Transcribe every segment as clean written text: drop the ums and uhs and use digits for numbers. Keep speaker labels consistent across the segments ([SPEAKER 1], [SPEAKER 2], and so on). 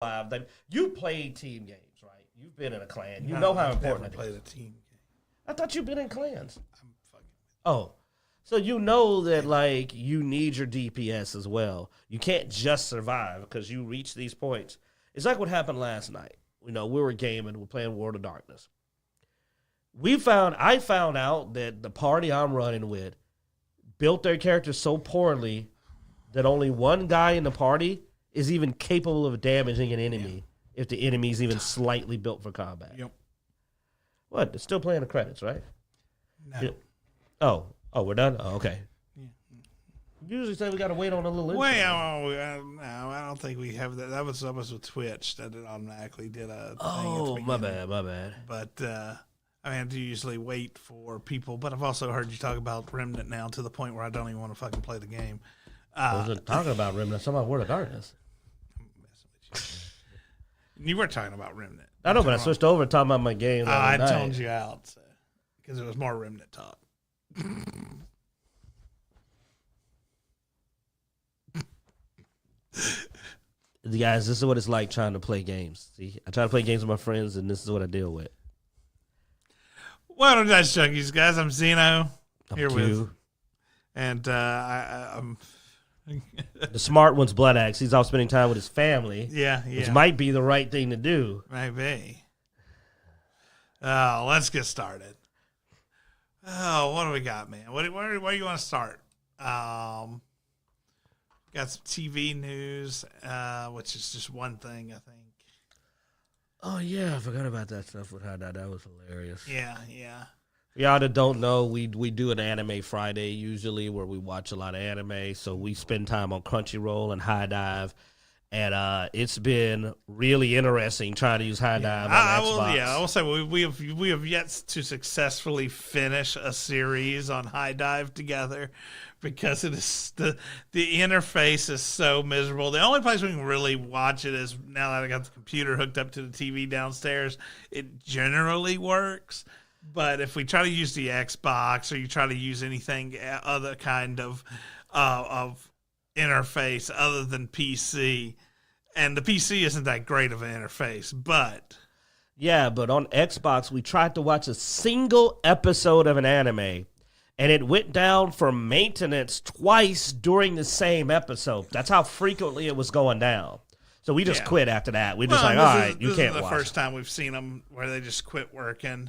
[SPEAKER 1] live that you played team games, right? You've been in a clan. You know how important it is.
[SPEAKER 2] Played a team game.
[SPEAKER 1] I thought you've been in clans.
[SPEAKER 2] I'm fucking.
[SPEAKER 1] Oh, so you know that like you need your DPS as well. You can't just survive because you reach these points. It's like what happened last night. You know, we were gaming, we're playing World of Darkness. I found out that the party I'm running with built their characters so poorly that only one guy in the party is even capable of damaging an enemy if the enemy's even slightly built for combat.
[SPEAKER 2] Yep.
[SPEAKER 1] What? It's still playing the credits, right?
[SPEAKER 2] No.
[SPEAKER 1] Oh, we're done? Oh, okay. Yeah. Usually say we got to wait on a little intro.
[SPEAKER 2] Well, no, I don't think we have that. That was with Twitch that it automatically did a thing.
[SPEAKER 1] Oh, my bad.
[SPEAKER 2] But, I do usually wait for people, but I've also heard you talk about Remnant now to the point where I don't even want to fucking play the game.
[SPEAKER 1] I wasn't talking about Remnant. I'm talking about World of Darkness.
[SPEAKER 2] I'm messing with you. You were talking about Remnant.
[SPEAKER 1] I know, but I switched over to talking about my game.
[SPEAKER 2] I toned you out because it was more Remnant talk.
[SPEAKER 1] Guys, this is what it's like trying to play games. See, I try to play games with my friends, and this is what I deal with.
[SPEAKER 2] Welcome to Dicejunkies, guys. I'm Xeno.
[SPEAKER 1] I'm
[SPEAKER 2] here
[SPEAKER 1] Q.
[SPEAKER 2] with, and I'm
[SPEAKER 1] the smart one's Bloodaxe. He's out spending time with his family.
[SPEAKER 2] Yeah.
[SPEAKER 1] Which might be the right thing to do.
[SPEAKER 2] Maybe. Let's get started. Oh, what do we got, man? Where do you want to start? Got some TV news, which is just one thing, I think.
[SPEAKER 1] Oh, yeah, I forgot about that stuff with That was hilarious.
[SPEAKER 2] Yeah.
[SPEAKER 1] For y'all that don't know, we do an Anime Friday usually where we watch a lot of anime. So we spend time on Crunchyroll and High Dive. And it's been really interesting trying to use High Dive on Xbox.
[SPEAKER 2] I will say we have yet to successfully finish a series on High Dive together because it is the interface is so miserable. The only place we can really watch it is now that I got the computer hooked up to the TV downstairs. It generally works, but if we try to use the Xbox or you try to use anything other kind of interface other than PC, and the PC isn't that great of an interface, but
[SPEAKER 1] but on Xbox we tried to watch a single episode of an anime and it went down for maintenance twice during the same episode. That's how frequently it was going down. So we just quit after that. We just all right, you can't watch. This is the
[SPEAKER 2] first time we've seen them where they just quit working,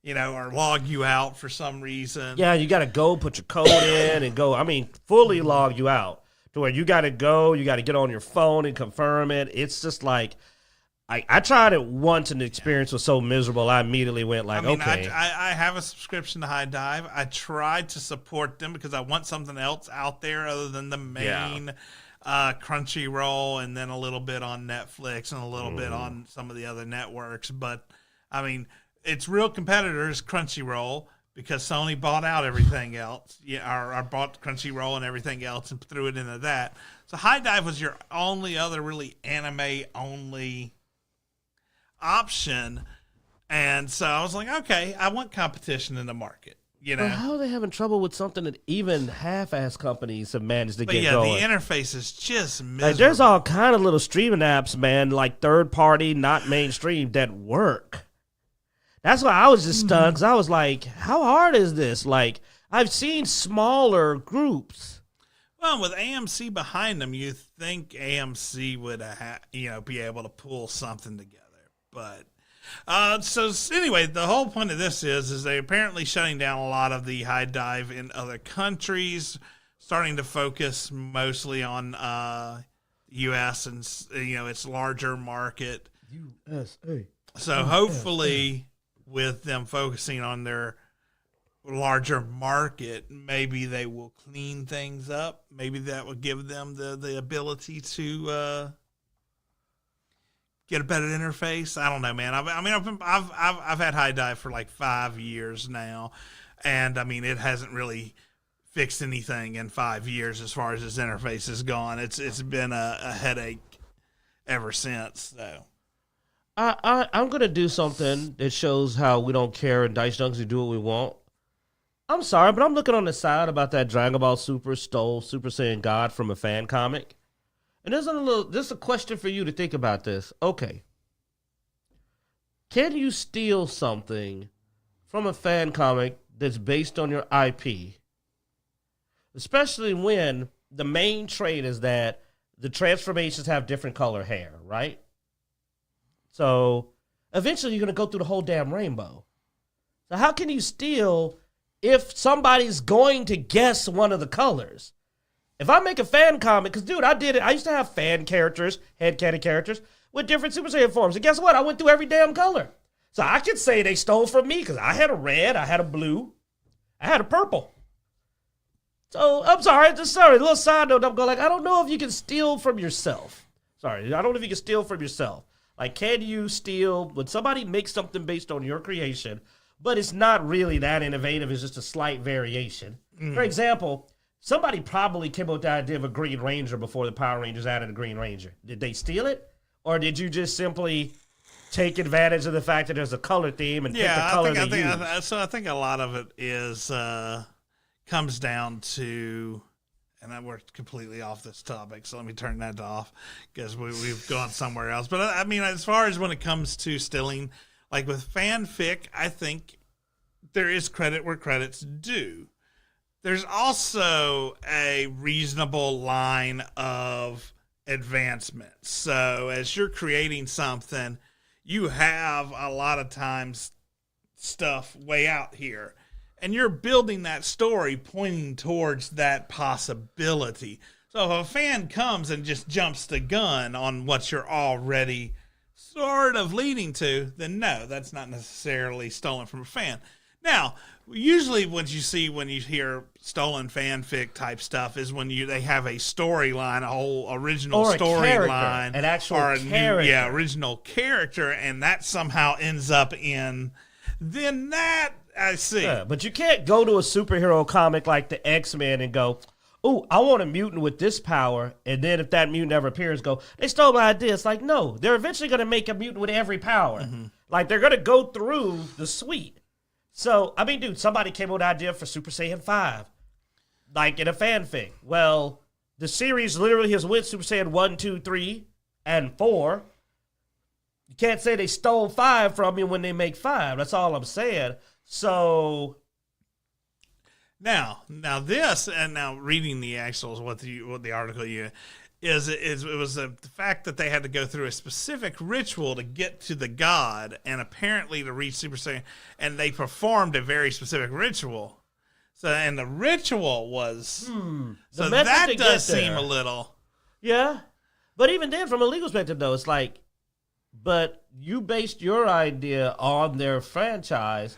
[SPEAKER 2] or log you out for some reason.
[SPEAKER 1] Yeah, you got to go put your code in and go. Fully log you out. To where you got to go, you got to get on your phone and confirm it. It's just like, I tried it once and the experience was so miserable, I immediately went like, okay.
[SPEAKER 2] I have a subscription to High Dive. I tried to support them because I want something else out there other than the main Crunchyroll and then a little bit on Netflix and a little bit on some of the other networks. But, its real competitors, Crunchyroll, because Sony bought out everything else. Or bought Crunchyroll and everything else and threw it into that. So High Dive was your only other really anime-only option. And so I was like, okay, I want competition in the market.
[SPEAKER 1] But how are they having trouble with something that even half-ass companies have managed to get going?
[SPEAKER 2] The interface is just miserable.
[SPEAKER 1] Like, there's all kind of little streaming apps, man, like third-party, not mainstream, that work. That's why I was just stunned, because I was like, how hard is this? Like, I've seen smaller groups.
[SPEAKER 2] Well, with AMC behind them, you think AMC would, be able to pull something together. But, so anyway, the whole point of this is they're apparently shutting down a lot of the High Dive in other countries, starting to focus mostly on U.S. and, its larger market.
[SPEAKER 1] USA.
[SPEAKER 2] So hopefully, with them focusing on their larger market, maybe they will clean things up. Maybe that will give them the ability to get a better interface. I don't know, man. I've had High Dive for like 5 years now, and it hasn't really fixed anything in 5 years as far as its interface has gone. It's been a headache ever since, though.
[SPEAKER 1] I'm going to do something that shows how we don't care and Dicejunkies do what we want. I'm sorry, but I'm looking on the side about that Dragon Ball Super stole Super Saiyan God from a fan comic. And this is a question for you to think about this. Okay. Can you steal something from a fan comic that's based on your IP? Especially when the main trait is that the transformations have different color hair, right? So eventually you're going to go through the whole damn rainbow. So how can you steal if somebody's going to guess one of the colors? If I make a fan comic, because, dude, I did it. I used to have fan characters, headcanon characters, with different Super Saiyan forms. And guess what? I went through every damn color. So I could say they stole from me because I had a red, I had a blue, I had a purple. So, I'm sorry, a little side note. I'm going like, I don't know if you can steal from yourself. Sorry, I don't know if you can steal from yourself. Like, can you steal when somebody makes something based on your creation, but it's not really that innovative, it's just a slight variation. For example, somebody probably came up with the idea of a Green Ranger before the Power Rangers added a Green Ranger. Did they steal it? Or did you just simply take advantage of the fact that there's a color theme and pick the color they use?
[SPEAKER 2] So I think a lot of it is comes down to, and we're completely off this topic, so let me turn that off because we've gone somewhere else. But I mean, as far as when it comes to stealing, like with fanfic, I think there is credit where credit's due. There's also a reasonable line of advancement. So as you're creating something, you have a lot of times stuff way out here. And you're building that story pointing towards that possibility. So if a fan comes and just jumps the gun on what you're already sort of leading to, then no, that's not necessarily stolen from a fan. Now, usually when you hear stolen fanfic type stuff is when they have a storyline, a whole original storyline,
[SPEAKER 1] an actual character,
[SPEAKER 2] original character, and that somehow ends up in. Then that I see.
[SPEAKER 1] Yeah, but you can't go to a superhero comic like the X-Men and go, "Oh, I want a mutant with this power," and then if that mutant ever appears, go, "They stole my idea." It's like, no, they're eventually going to make a mutant with every power. Like they're going to go through the suite. So, I mean, dude, somebody came up with an idea for Super Saiyan 5, like in a fanfic. Well, the series literally has went Super Saiyan 1, 2, 3, and 4. You can't say they stole 5 from you when they make 5. That's all I'm saying. So
[SPEAKER 2] now this, and now reading the actuals, what the article it was the fact that they had to go through a specific ritual to get to the god, and apparently to reach Super Saiyan, and they performed a very specific ritual. So, and the ritual was so that does seem a little,
[SPEAKER 1] yeah. But even then, from a legal perspective, though, it's like, but you based your idea on their franchise.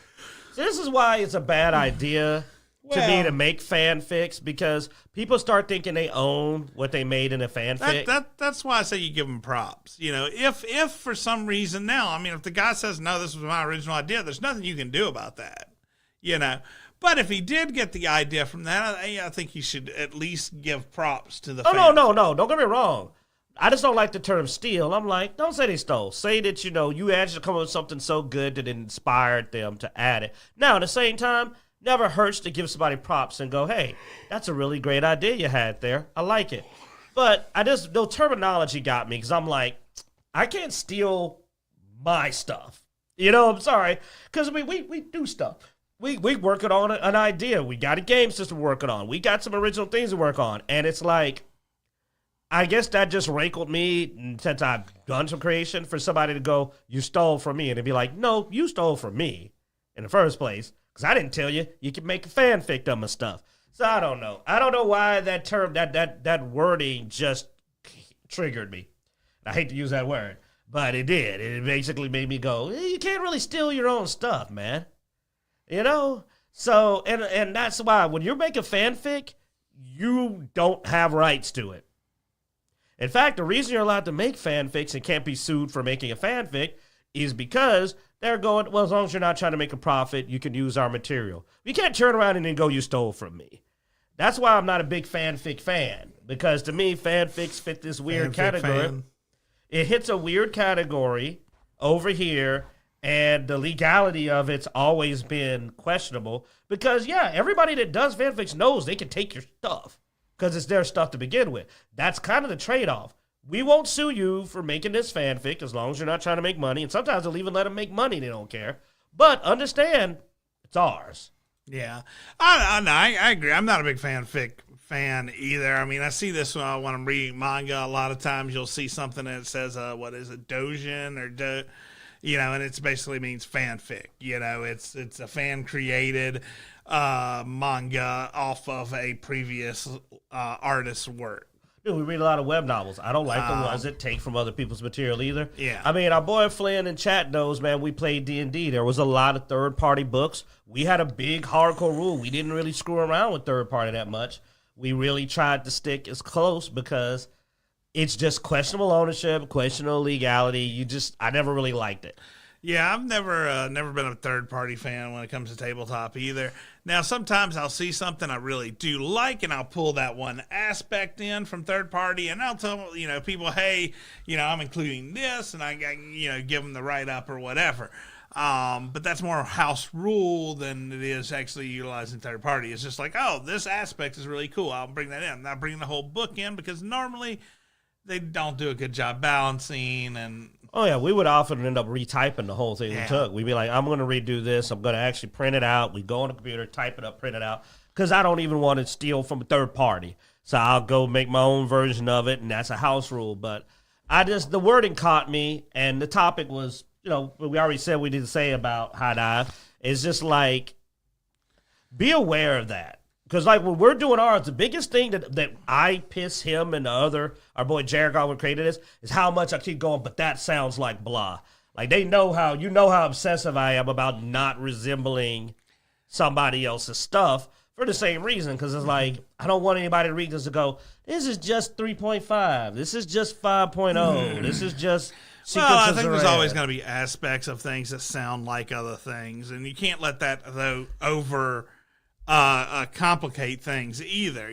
[SPEAKER 1] So this is why it's a bad idea to me to make fanfics, because people start thinking they own what they made in a fanfic.
[SPEAKER 2] That's why I say you give them props. You know, if for some reason now, I mean, if the guy says, no, this was my original idea, there's nothing you can do about that, you know. But if he did get the idea from that, I think you should at least give props to the
[SPEAKER 1] fan. No. Don't get me wrong. I just don't like the term steal. I'm like, don't say they stole. Say that, you actually come up with something so good that it inspired them to add it. Now, at the same time, never hurts to give somebody props and go, hey, that's a really great idea you had there. I like it. But the terminology got me, because I'm like, I can't steal my stuff. I'm sorry. Because, I mean, we do stuff. We working on an idea. We got a game system working on. We got some original things to work on. And it's like, I guess that just rankled me since I've done some creation for somebody to go, you stole from me. And it'd be like, no, you stole from me in the first place. Because I didn't tell you can make a fanfic of my stuff. So I don't know. I don't know why that term, that wording just triggered me. I hate to use that word, but it did. It basically made me go, you can't really steal your own stuff, man. So, and that's why when you're making fanfic, you don't have rights to it. In fact, the reason you're allowed to make fanfics and can't be sued for making a fanfic is because they're going, well, as long as you're not trying to make a profit, you can use our material. You can't turn around and then go, you stole from me. That's why I'm not a big fanfic fan, because to me, fanfics fit this weird category. Fan. It hits a weird category over here, and the legality of it's always been questionable because, yeah, everybody that does fanfics knows they can take your stuff because it's their stuff to begin with. That's kind of the trade-off. We won't sue you for making this fanfic as long as you're not trying to make money. And sometimes they'll even let them make money. They don't care. But understand, it's ours.
[SPEAKER 2] Yeah. I agree. I'm not a big fanfic fan either. I mean, I see this when I'm reading manga. A lot of times you'll see something that says, what is it, dojin or and it basically means fanfic. It's a fan-created manga off of a previous artist's work.
[SPEAKER 1] Dude, we read a lot of web novels. I don't like the ones that take from other people's material either.
[SPEAKER 2] Yeah.
[SPEAKER 1] I mean, our boy Flynn in chat knows, man, we played D&D. There was a lot of third-party books. We had a big hardcore rule. We didn't really screw around with third-party that much. We really tried to stick as close because it's just questionable ownership, questionable legality. I never really liked it.
[SPEAKER 2] Yeah, I've never been a third-party fan when it comes to tabletop either. Now, sometimes I'll see something I really do like, and I'll pull that one aspect in from third-party, and I'll tell people, hey, I'm including this, and I give them the write-up or whatever. But that's more house rule than it is actually utilizing third-party. It's just like, oh, this aspect is really cool. I'll bring that in. I'm not bringing the whole book in because normally they don't do a good job balancing and...
[SPEAKER 1] Oh, yeah, we would often end up retyping the whole thing we took. We'd be like, I'm going to redo this. I'm going to actually print it out. We go on the computer, type it up, print it out, because I don't even want to steal from a third party. So I'll go make my own version of it, and that's a house rule. But the wording caught me, and the topic was, we already said we didn't say about high dive. It's just like, be aware of that. Because, like, when we're doing ours, the biggest thing that I piss him and our boy Jared Godwin created is how much I keep going, but that sounds like blah. Like, they know how obsessive I am about not resembling somebody else's stuff for the same reason. Because it's like, I don't want anybody to read this and go, this is just 3.5. This is just 5.0. This is just...
[SPEAKER 2] Well, I think there's always going to be aspects of things that sound like other things. And you can't let that, though, complicate things either,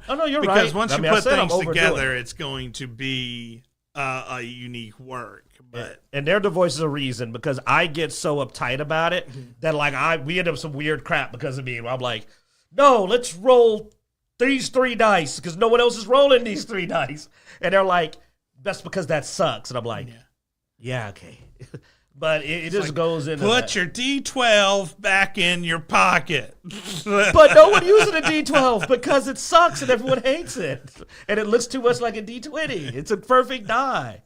[SPEAKER 1] Oh, no, you're
[SPEAKER 2] because
[SPEAKER 1] right.
[SPEAKER 2] Because once you put things together, it's going to be a unique work. But
[SPEAKER 1] and they're the voices of reason because I get so uptight about it that we end up some weird crap because of me. I'm like, no, let's roll these 3 dice because no one else is rolling these 3 dice. And they're like, that's because that sucks. And I'm like, yeah okay. But it just goes into
[SPEAKER 2] put your D12 back in your pocket.
[SPEAKER 1] But no one uses a D12 because it sucks and everyone hates it. And it looks too much like a D20. It's a perfect die.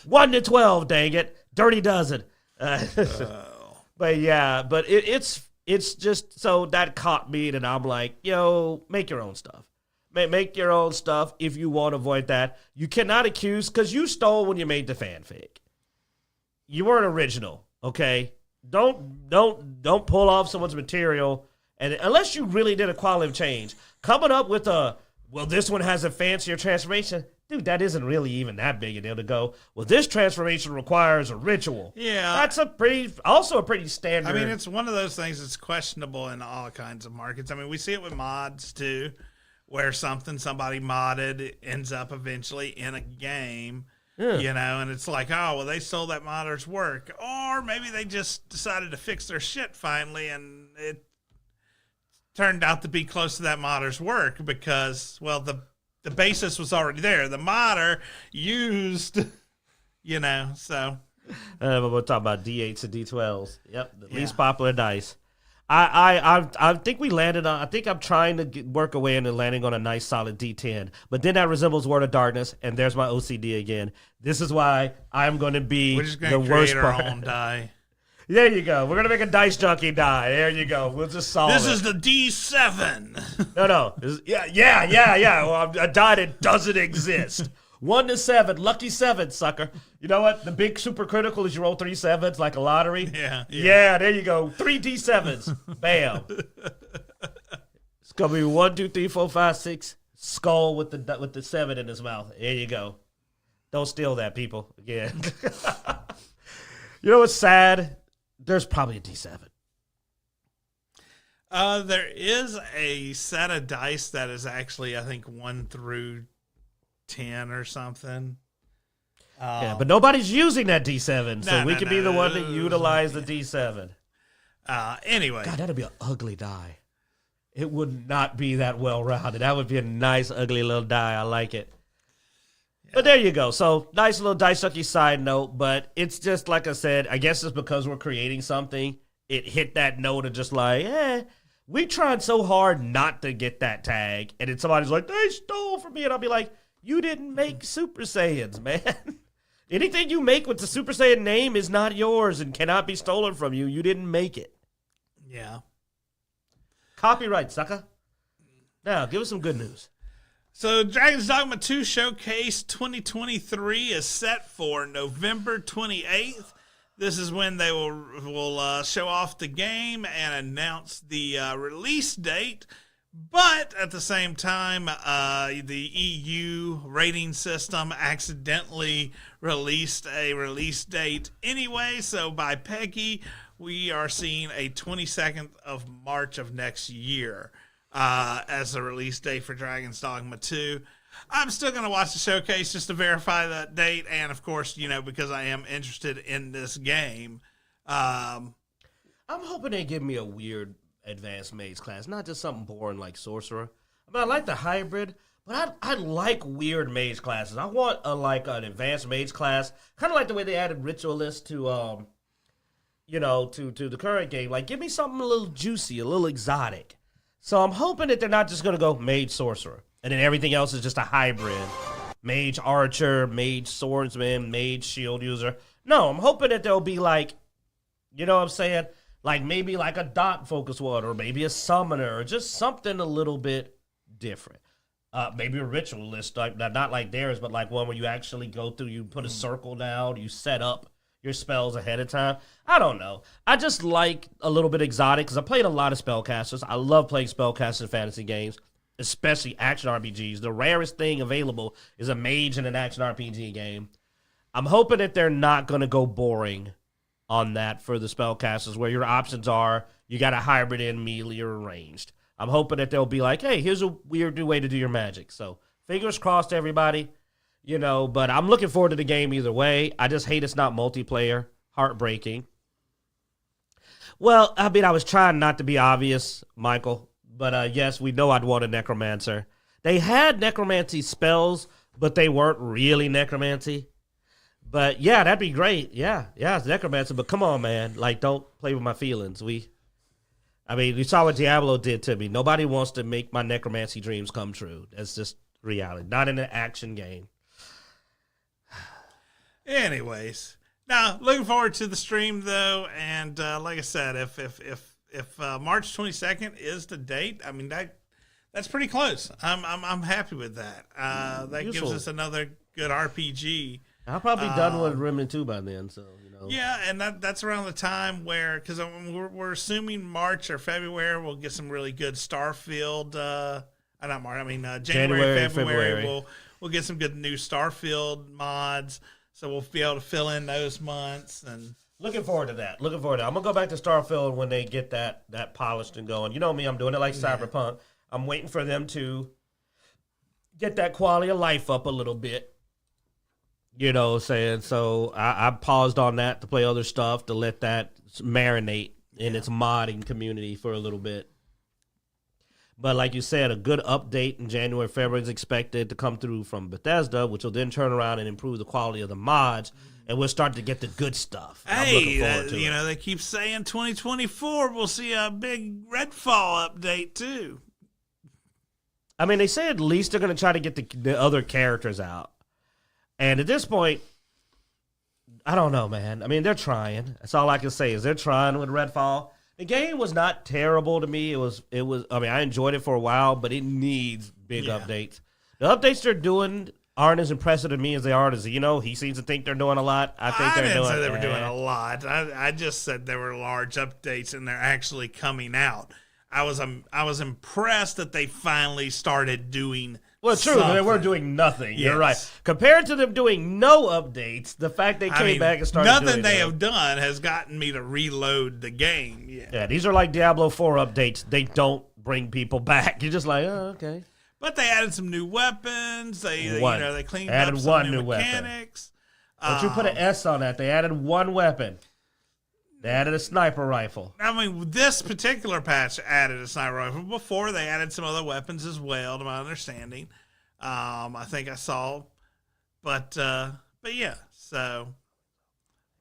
[SPEAKER 1] 1 to 12, dang it. Dirty dozen. But yeah, but it's just, so that caught me and I'm like, make your own stuff. Make your own stuff if you want to avoid that. You cannot accuse, because you stole when you made the fanfic. You weren't original, okay? Don't pull off someone's material, and unless you really did a quality change, coming up with this one has a fancier transformation, dude, that isn't really even that big a deal to go, well, this transformation requires a ritual.
[SPEAKER 2] Yeah.
[SPEAKER 1] That's a pretty standard.
[SPEAKER 2] I mean, it's one of those things that's questionable in all kinds of markets. I mean, we see it with mods, too, where somebody modded ends up eventually in a game. Yeah. And it's like, oh, well, they stole that modder's work. Or maybe they just decided to fix their shit finally, and it turned out to be close to that modder's work because, well, the basis was already there. The modder used, so.
[SPEAKER 1] We're talking about D8s and D12s. Yep, the least popular dice. I think we landed on. I think I'm trying to work away into landing on a nice solid D10, but then that resembles Word of Darkness, and there's my OCD again. This is why I'm going to be the worst part.
[SPEAKER 2] Our own die.
[SPEAKER 1] There you go. We're gonna make a dice junkie die. There you go. We'll just solve it.
[SPEAKER 2] This is the D7.
[SPEAKER 1] No. Yeah. Well, a die that doesn't exist. 1 to 7, lucky 7, sucker. You know what? The big super critical is you roll 3 7s like a lottery. Yeah, there you go. 3 D7s. Bam. It's gonna be 1, 2, 3, 4, 5, 6. Skull with the 7 in his mouth. There you go. Don't steal that, people. Yeah. You know what's sad? There's probably a D7.
[SPEAKER 2] There is a set of dice that is actually, I think, 1 through 10 or something.
[SPEAKER 1] Yeah, but nobody's using that D7, so we could be the one to utilize the D7.
[SPEAKER 2] Anyway.
[SPEAKER 1] God, that'd be an ugly die. it would not be that well-rounded. That would be a nice, ugly little die. I like it. Yeah. But there you go. So, nice little Dicejunkies side note, but it's just, like I said, I guess it's because we're creating something. It hit that note of just like, we tried so hard not to get that tag, and then somebody's like, they stole from me, and I'll be like, you didn't make Super Saiyans, man. Anything you make with the Super Saiyan name is not yours and cannot be stolen from you. You didn't make it.
[SPEAKER 2] Yeah.
[SPEAKER 1] Copyright, sucker. Now, give us some good news.
[SPEAKER 2] So, Dragon's Dogma 2 Showcase 2023 is set for November 28th. This is when they will show off the game and announce the release date. But at the same time, the EU rating system accidentally released a release date anyway. So by PEGI, we are seeing a 22nd of March of next year as the release date for Dragon's Dogma 2. I'm still going to watch the showcase just to verify that date. And, of course, because I am interested in this game.
[SPEAKER 1] I'm hoping they give me a weird advanced mage class, not just something boring like sorcerer. I mean, I like the hybrid, but I like weird mage classes. I want an advanced mage class, kind of like the way they added ritualist to to the current game. Like, give me something a little juicy, a little exotic. So I'm hoping that they're not just going to go mage sorcerer, and then everything else is just a hybrid. Mage archer, mage swordsman, mage shield user. No, I'm hoping that there'll be like, you know what I'm saying? Like maybe like a dot focus one, or maybe a summoner, or just something a little bit different. Maybe a ritualist, like not like theirs, but like one where you actually go through, you put a circle down, you set up your spells ahead of time. I don't know. I just like a little bit exotic because I played a lot of spellcasters. I love playing spellcasters in fantasy games, especially action RPGs. The rarest thing available is a mage in an action RPG game. I'm hoping that they're not going to go boring on that for the spellcasters, where your options are you got a hybrid in melee or ranged. I'm hoping that they'll be like, hey, here's a weird new way to do your magic. So fingers crossed, everybody. But I'm looking forward to the game either way. I just hate it's not multiplayer. Heartbreaking. Well, I mean, I was trying not to be obvious, Michael, but yes, we know I'd want a necromancer. They had necromancy spells, but they weren't really necromancy. But yeah, that'd be great. Yeah, it's necromancer, but come on, man. Like, don't play with my feelings. You saw what Diablo did to me. Nobody wants to make my necromancy dreams come true. That's just reality. Not in an action game.
[SPEAKER 2] Anyways, now looking forward to the stream though, and like I said, if March 22nd is the date, I mean that's pretty close. I'm happy with that. That gives us another good RPG.
[SPEAKER 1] I'll probably be done with Remnant 2 by then, so
[SPEAKER 2] Yeah, and that's around the time where, because we're assuming March or February we'll get some really good Starfield. Not March. I mean January, February. We'll get some good new Starfield mods. So we'll be able to fill in those months. And
[SPEAKER 1] looking forward to that. I'm going to go back to Starfield when they get that polished and going. You know me, I'm doing it like Cyberpunk. I'm waiting for them to get that quality of life up a little bit. So I paused on that to play other stuff, to let that marinate in its modding community for a little bit. But like you said, a good update in January, February is expected to come through from Bethesda, which will then turn around and improve the quality of the mods, and we'll start to get the good stuff. I'm looking forward to it.
[SPEAKER 2] They keep saying 2024 we'll see a big Redfall update too.
[SPEAKER 1] I mean, they say at least they're going to try to get the other characters out. And at this point, I don't know, man. I mean, they're trying. That's all I can say is they're trying with Redfall. The game was not terrible to me. It was. I mean, I enjoyed it for a while, but it needs big updates. The updates they're doing aren't as impressive to me as they are to Xeno. He seems to think they're doing a lot. I
[SPEAKER 2] didn't say they were doing a lot. I just said there were large updates and they're actually coming out. I was impressed that they finally started doing.
[SPEAKER 1] Well, true. They were doing nothing. Yes. You're right. Compared to them doing no updates, the fact they came back and started
[SPEAKER 2] nothing they have done has gotten me to reload the game.
[SPEAKER 1] Yeah, these are like Diablo 4 updates. They don't bring people back. You're just like, oh, okay.
[SPEAKER 2] But they added some new weapons. They cleaned
[SPEAKER 1] added
[SPEAKER 2] up some
[SPEAKER 1] one
[SPEAKER 2] new
[SPEAKER 1] new
[SPEAKER 2] mechanics.
[SPEAKER 1] But you put an S on that. They added one weapon. They added a sniper rifle.
[SPEAKER 2] I mean, this particular patch added a sniper rifle. Before, they added some other weapons as well, to my understanding. I think I saw. But yeah, so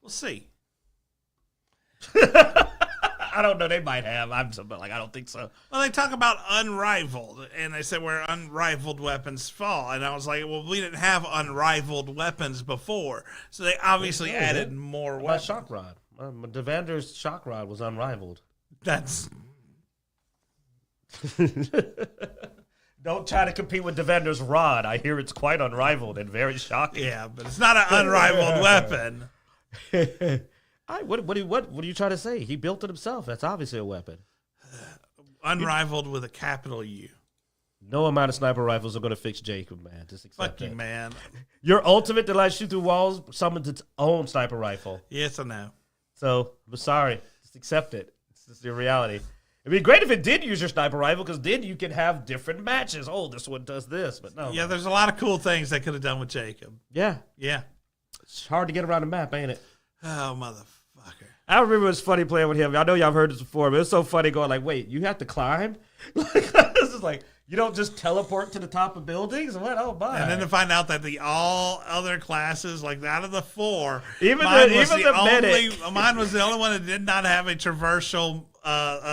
[SPEAKER 2] we'll see.
[SPEAKER 1] I don't know. They might have. I don't think so.
[SPEAKER 2] Well, they talk about unrivaled, and they said where unrivaled weapons fall. And I was like, well, we didn't have unrivaled weapons before. So they obviously added more weapons.
[SPEAKER 1] My shock rod. Devander's shock rod was unrivaled.
[SPEAKER 2] That's...
[SPEAKER 1] Don't try to compete with Devander's rod. I hear it's quite unrivaled and very shocking.
[SPEAKER 2] Yeah, but it's not an unrivaled weapon.
[SPEAKER 1] What are you trying to say? He built it himself. That's obviously a weapon.
[SPEAKER 2] Unrivaled with a capital U.
[SPEAKER 1] No amount of sniper rifles are going to fix Jacob, man. Just accept
[SPEAKER 2] Fuck you,
[SPEAKER 1] it.
[SPEAKER 2] man.
[SPEAKER 1] Your ultimate that lets you shoot through walls summons its own sniper rifle.
[SPEAKER 2] Yes, I know.
[SPEAKER 1] So, I'm sorry. Just accept it. It's just your reality. It'd be great if it did use your sniper rifle, because then you could have different matches. Oh, this one does this, but no.
[SPEAKER 2] Yeah, there's a lot of cool things they could have done with Jacob.
[SPEAKER 1] Yeah.
[SPEAKER 2] Yeah.
[SPEAKER 1] It's hard to get around the map, ain't it?
[SPEAKER 2] Oh, motherfucker.
[SPEAKER 1] I remember it was funny playing with him. I know y'all have heard this before, but it's so funny going like, wait, you have to climb? This is like, you don't just teleport to the top of buildings? What? Oh, my.
[SPEAKER 2] And then to find out that the all other classes, like out of the four,
[SPEAKER 1] Even
[SPEAKER 2] mine
[SPEAKER 1] the
[SPEAKER 2] was the
[SPEAKER 1] medic.
[SPEAKER 2] only one that did not have a traversal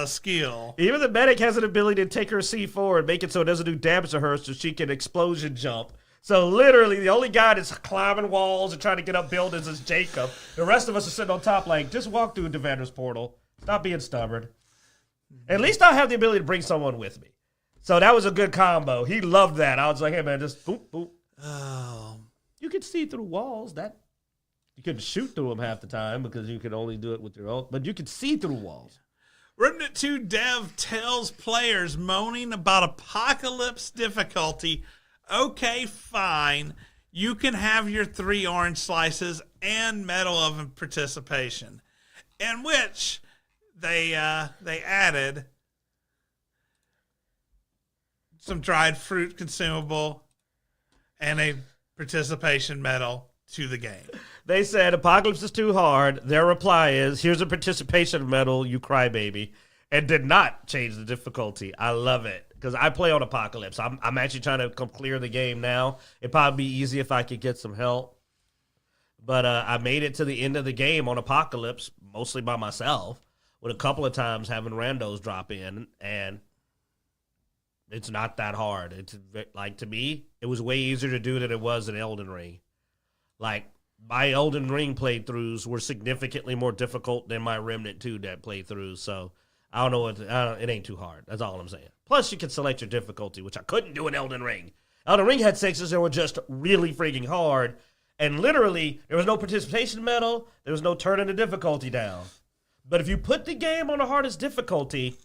[SPEAKER 2] skill.
[SPEAKER 1] Even the medic has an ability to take her C4 and make it so it doesn't do damage to her, so she can explosion jump. So literally, the only guy that's climbing walls and trying to get up buildings is Jacob. The rest of us are sitting on top like, just walk through Devander's portal. Stop being stubborn. At least I have the ability to bring someone with me. So that was a good combo. He loved that. I was like, hey, man, just boop, boop.
[SPEAKER 2] Oh.
[SPEAKER 1] You could see through walls. You couldn't shoot through them half the time because you could only do it with your own. But you could see through walls.
[SPEAKER 2] Remnant 2 dev tells players moaning about apocalypse difficulty. Okay, fine. You can have your 3 orange slices and Medal of Participation, in which they added some dried fruit consumable and a participation medal to the game.
[SPEAKER 1] They said Apocalypse is too hard. Their reply is, here's a participation medal, you crybaby, and did not change the difficulty. I love it. Because I play on Apocalypse. I'm actually trying to come clear the game now. It'd probably be easy if I could get some help. But I made it to the end of the game on Apocalypse, mostly by myself, with a couple of times having randos drop in, and it's not that hard. It's like, to me, it was way easier to do than it was in Elden Ring. Like, my Elden Ring playthroughs were significantly more difficult than my Remnant 2 playthroughs, so I don't know it ain't too hard. That's all I'm saying. Plus, you can select your difficulty, which I couldn't do in Elden Ring. Elden Ring had 6s that were just really freaking hard, and literally, there was no participation medal, there was no turning the difficulty down. But if you put the game on the hardest difficulty,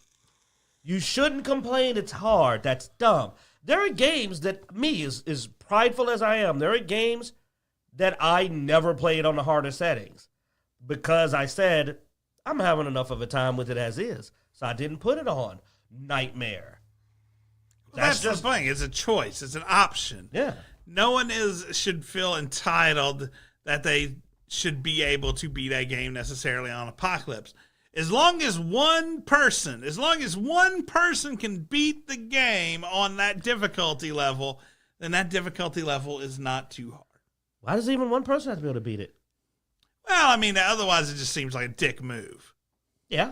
[SPEAKER 1] you shouldn't complain it's hard. That's dumb. There are games that, me, as prideful as I am, there are games that I never played on the hardest settings because I said, I'm having enough of a time with it as is. So I didn't put it on Nightmare.
[SPEAKER 2] That's just the thing. It's a choice. It's an option.
[SPEAKER 1] Yeah.
[SPEAKER 2] No one should feel entitled that they should be able to beat a game necessarily on Apocalypse. As long as one person can beat the game on that difficulty level, then that difficulty level is not too hard.
[SPEAKER 1] Why does even one person have to be able to beat it?
[SPEAKER 2] Well, I mean, otherwise it just seems like a dick move.
[SPEAKER 1] Yeah.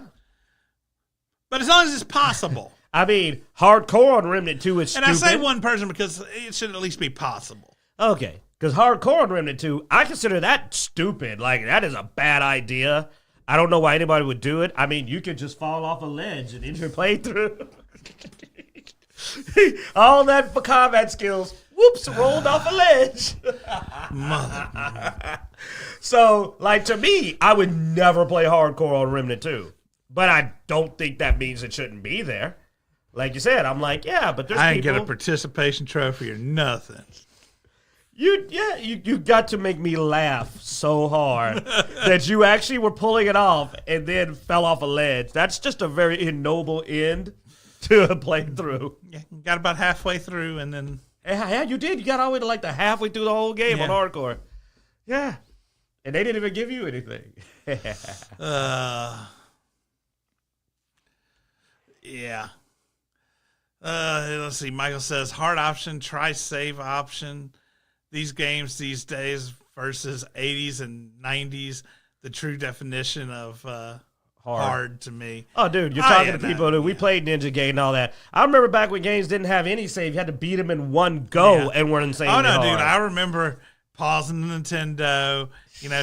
[SPEAKER 2] But as long as it's possible.
[SPEAKER 1] I mean, hardcore on Remnant 2 is stupid.
[SPEAKER 2] And I say one person because it should at least be possible.
[SPEAKER 1] Okay. Because hardcore on Remnant 2, I consider that stupid. Like, that is a bad idea. I don't know why anybody would do it. I mean, you could just fall off a ledge and end your playthrough. All that for combat skills. Whoops, rolled off a ledge. So, like, to me, I would never play hardcore on Remnant 2. But I don't think that means it shouldn't be there. Like you said, I'm like, yeah, but there's
[SPEAKER 2] I ain't get a participation trophy or nothing.
[SPEAKER 1] You got to make me laugh so hard that you actually were pulling it off and then fell off a ledge. That's just a very ignoble end to a playthrough.
[SPEAKER 2] Yeah, got about halfway through and then...
[SPEAKER 1] Yeah, you did. You got all the way to like the halfway through the whole game on hardcore. Yeah. And they didn't even give you anything.
[SPEAKER 2] Yeah. Let's see. Michael says hard option, try save option. These games these days versus 80s and 90s, the true definition of hard to me.
[SPEAKER 1] Oh, dude, you're talking to people who we played Ninja Gate and all that. I remember back when games didn't have any save. You had to beat them in one go and weren't insanely hard.
[SPEAKER 2] Oh, no, dude. I remember pausing the Nintendo,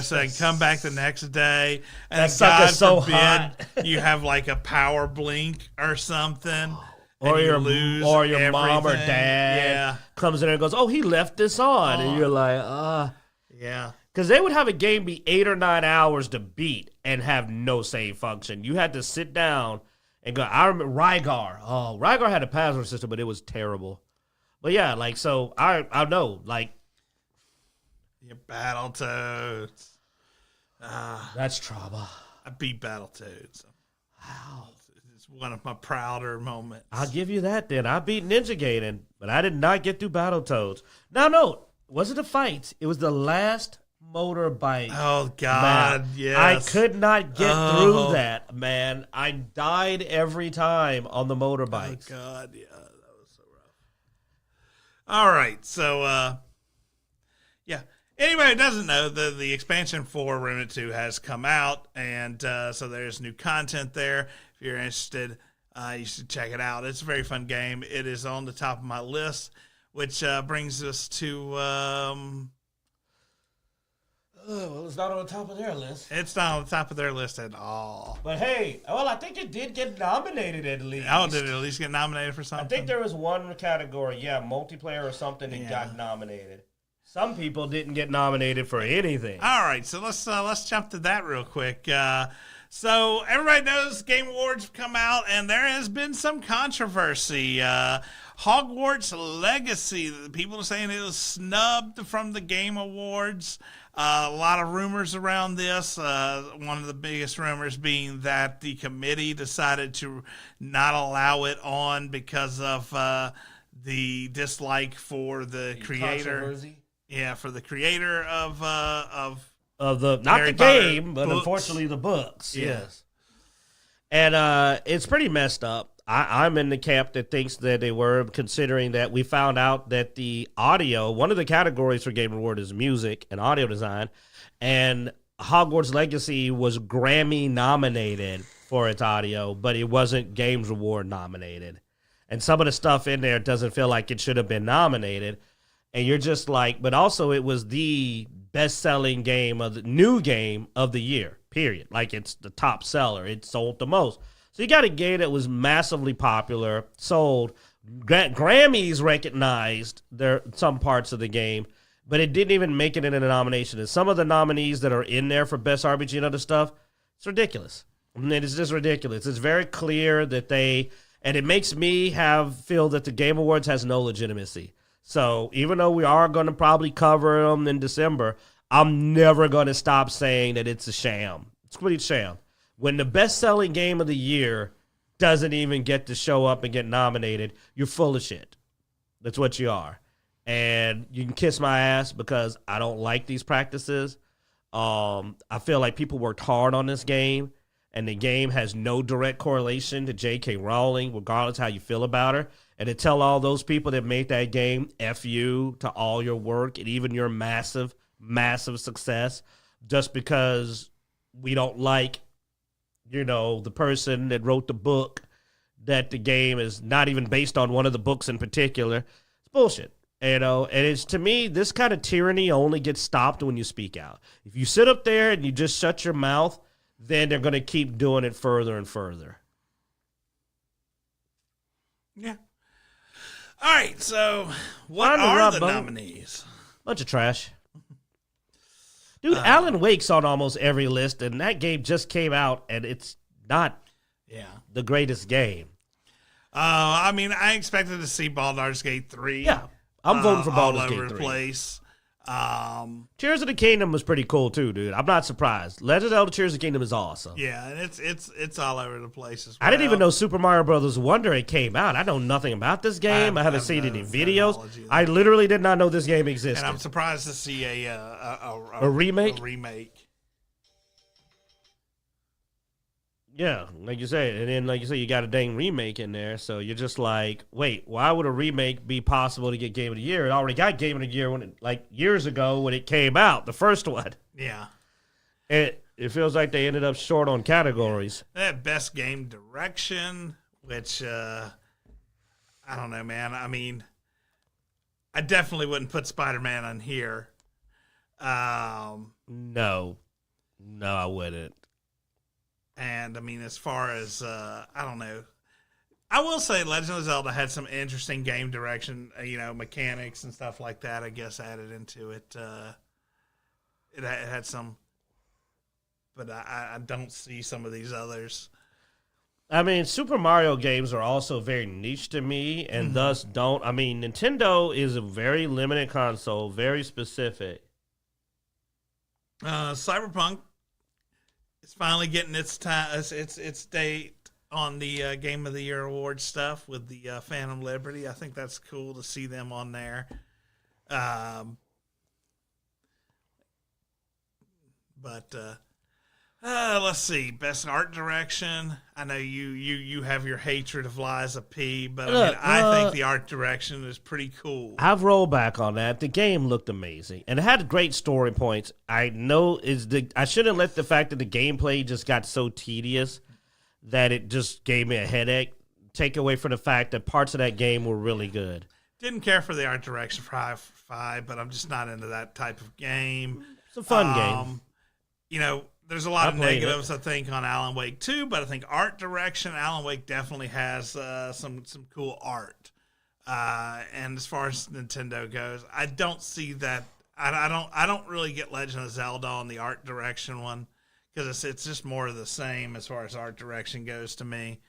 [SPEAKER 2] so I can come back the next day. And
[SPEAKER 1] that sucker's so hot.
[SPEAKER 2] You have like a power blink or something.
[SPEAKER 1] Or your
[SPEAKER 2] everything.
[SPEAKER 1] Mom or dad comes in there and goes, oh, he left this on. And you're like,
[SPEAKER 2] Yeah.
[SPEAKER 1] Because they would have a game be 8 or 9 hours to beat and have no save function. You had to sit down and go. I remember Rygar. Oh, Rygar had a password system, but it was terrible. But yeah, like, so I know, like.
[SPEAKER 2] Your Battletoads.
[SPEAKER 1] That's trauma.
[SPEAKER 2] I beat Battletoads.
[SPEAKER 1] Wow.
[SPEAKER 2] It's one of my prouder moments.
[SPEAKER 1] I'll give you that then. I beat Ninja Gaiden, but I did not get through Battletoads. Now, no, was it the fights? It was the last motorbike.
[SPEAKER 2] Oh, God, yes.
[SPEAKER 1] I could not get through that, man. I died every time on the motorbikes.
[SPEAKER 2] Oh, God, yeah. That was so rough. All right, so, yeah. Anybody who doesn't know, the expansion for Remnant 2 has come out, and so there's new content there. If you're interested, you should check it out. It's a very fun game. It is on the top of my list, which brings us to...
[SPEAKER 1] well, it's not on the top of their list.
[SPEAKER 2] It's not on the top of their list at all.
[SPEAKER 1] But hey, well, I think it did get nominated at least.
[SPEAKER 2] Oh, did it at least get nominated for something?
[SPEAKER 1] I think there was one category, multiplayer or something that got nominated. Some people didn't get nominated for anything.
[SPEAKER 2] All right, so let's jump to that real quick. So everybody knows Game Awards have come out, and there has been some controversy. Hogwarts Legacy, people are saying it was snubbed from the Game Awards. A lot of rumors around this. One of the biggest rumors being that the committee decided to not allow it on because of the dislike for the creator.
[SPEAKER 1] Controversy?
[SPEAKER 2] Yeah, for the creator of
[SPEAKER 1] the not
[SPEAKER 2] Harry
[SPEAKER 1] the
[SPEAKER 2] Potter
[SPEAKER 1] game, but
[SPEAKER 2] books.
[SPEAKER 1] Unfortunately the books.
[SPEAKER 2] Yeah.
[SPEAKER 1] Yes, and it's pretty messed up. I'm in the camp that thinks that they were, considering that we found out that the audio, one of the categories for Game Award is music and audio design, and Hogwarts Legacy was Grammy nominated for its audio, but it wasn't Games Award nominated, and some of the stuff in there doesn't feel like it should have been nominated. And you're just like, but also it was the best-selling game of the new game of the year, period. Like, it's the top seller. It sold the most. So you got a game that was massively popular, sold. Grammys recognized some parts of the game, but it didn't even make it in a nomination. And some of the nominees that are in there for Best RPG and other stuff, it's ridiculous. I mean, it's just ridiculous. It's very clear that and it makes me feel that the Game Awards has no legitimacy. So even though we are going to probably cover them in December, I'm never going to stop saying that it's a sham. It's a complete sham. When the best-selling game of the year doesn't even get to show up and get nominated, you're full of shit. That's what you are. And you can kiss my ass because I don't like these practices. I feel like people worked hard on this game, and the game has no direct correlation to J.K. Rowling, regardless how you feel about her. And to tell all those people that made that game, F you to all your work and even your massive, massive success, just because we don't like, the person that wrote the book, that the game is not even based on one of the books in particular. It's bullshit. And it's, to me, this kind of tyranny only gets stopped when you speak out. If you sit up there and you just shut your mouth, then they're going to keep doing it further and further.
[SPEAKER 2] Yeah. All right, so what are the nominees?
[SPEAKER 1] Bunch of trash. Dude, Alan Wake's on almost every list, and that game just came out, and it's not the greatest game.
[SPEAKER 2] I mean, I expected to see Baldur's Gate 3.
[SPEAKER 1] Yeah, I'm voting for Baldur's Gate 3.
[SPEAKER 2] All over the place.
[SPEAKER 1] Tears of the Kingdom was pretty cool too, dude. I'm not surprised. Legend of Zelda Tears of the Kingdom is awesome.
[SPEAKER 2] Yeah, and it's all over the place as well.
[SPEAKER 1] I didn't even know Super Mario Brothers Wonder it came out. I know nothing about this game. I haven't seen any videos. I literally did not know this game existed.
[SPEAKER 2] And I'm surprised to see a
[SPEAKER 1] remake.
[SPEAKER 2] A remake.
[SPEAKER 1] Yeah, like you say, and then like you say, you got a dang remake in there, so you're just like, wait, why would a remake be possible to get Game of the Year? It already got Game of the Year years ago when it came out, the first one.
[SPEAKER 2] Yeah,
[SPEAKER 1] It feels like they ended up short on categories.
[SPEAKER 2] They had best game direction, which I don't know, man. I mean, I definitely wouldn't put Spider-Man on here.
[SPEAKER 1] No, I wouldn't.
[SPEAKER 2] And, I mean, as far as, I don't know. I will say Legend of Zelda had some interesting game direction, mechanics and stuff like that, I guess, added into it. It had some, but I don't see some of these others.
[SPEAKER 1] I mean, Super Mario games are also very niche to me, and thus don't. I mean, Nintendo is a very limited console, very specific.
[SPEAKER 2] Cyberpunk is finally getting its time, its date on the Game of the Year award stuff with the Phantom Liberty. I think that's cool to see them on there. But let's see, best art direction. I know you have your hatred of Liza P, but I think the art direction is pretty cool.
[SPEAKER 1] I've rolled back on that. The game looked amazing, and it had great story points. I know I shouldn't let the fact that the gameplay just got so tedious that it just gave me a headache take away from the fact that parts of that game were really good.
[SPEAKER 2] Didn't care for the art direction for 5, but I'm just not into that type of game.
[SPEAKER 1] It's a fun game.
[SPEAKER 2] There's a lot of negatives, I think, on Alan Wake 2, but I think art direction, Alan Wake definitely has some cool art. And as far as Nintendo goes, I don't see that. I don't really get Legend of Zelda on the art direction one because it's just more of the same as far as art direction goes to me.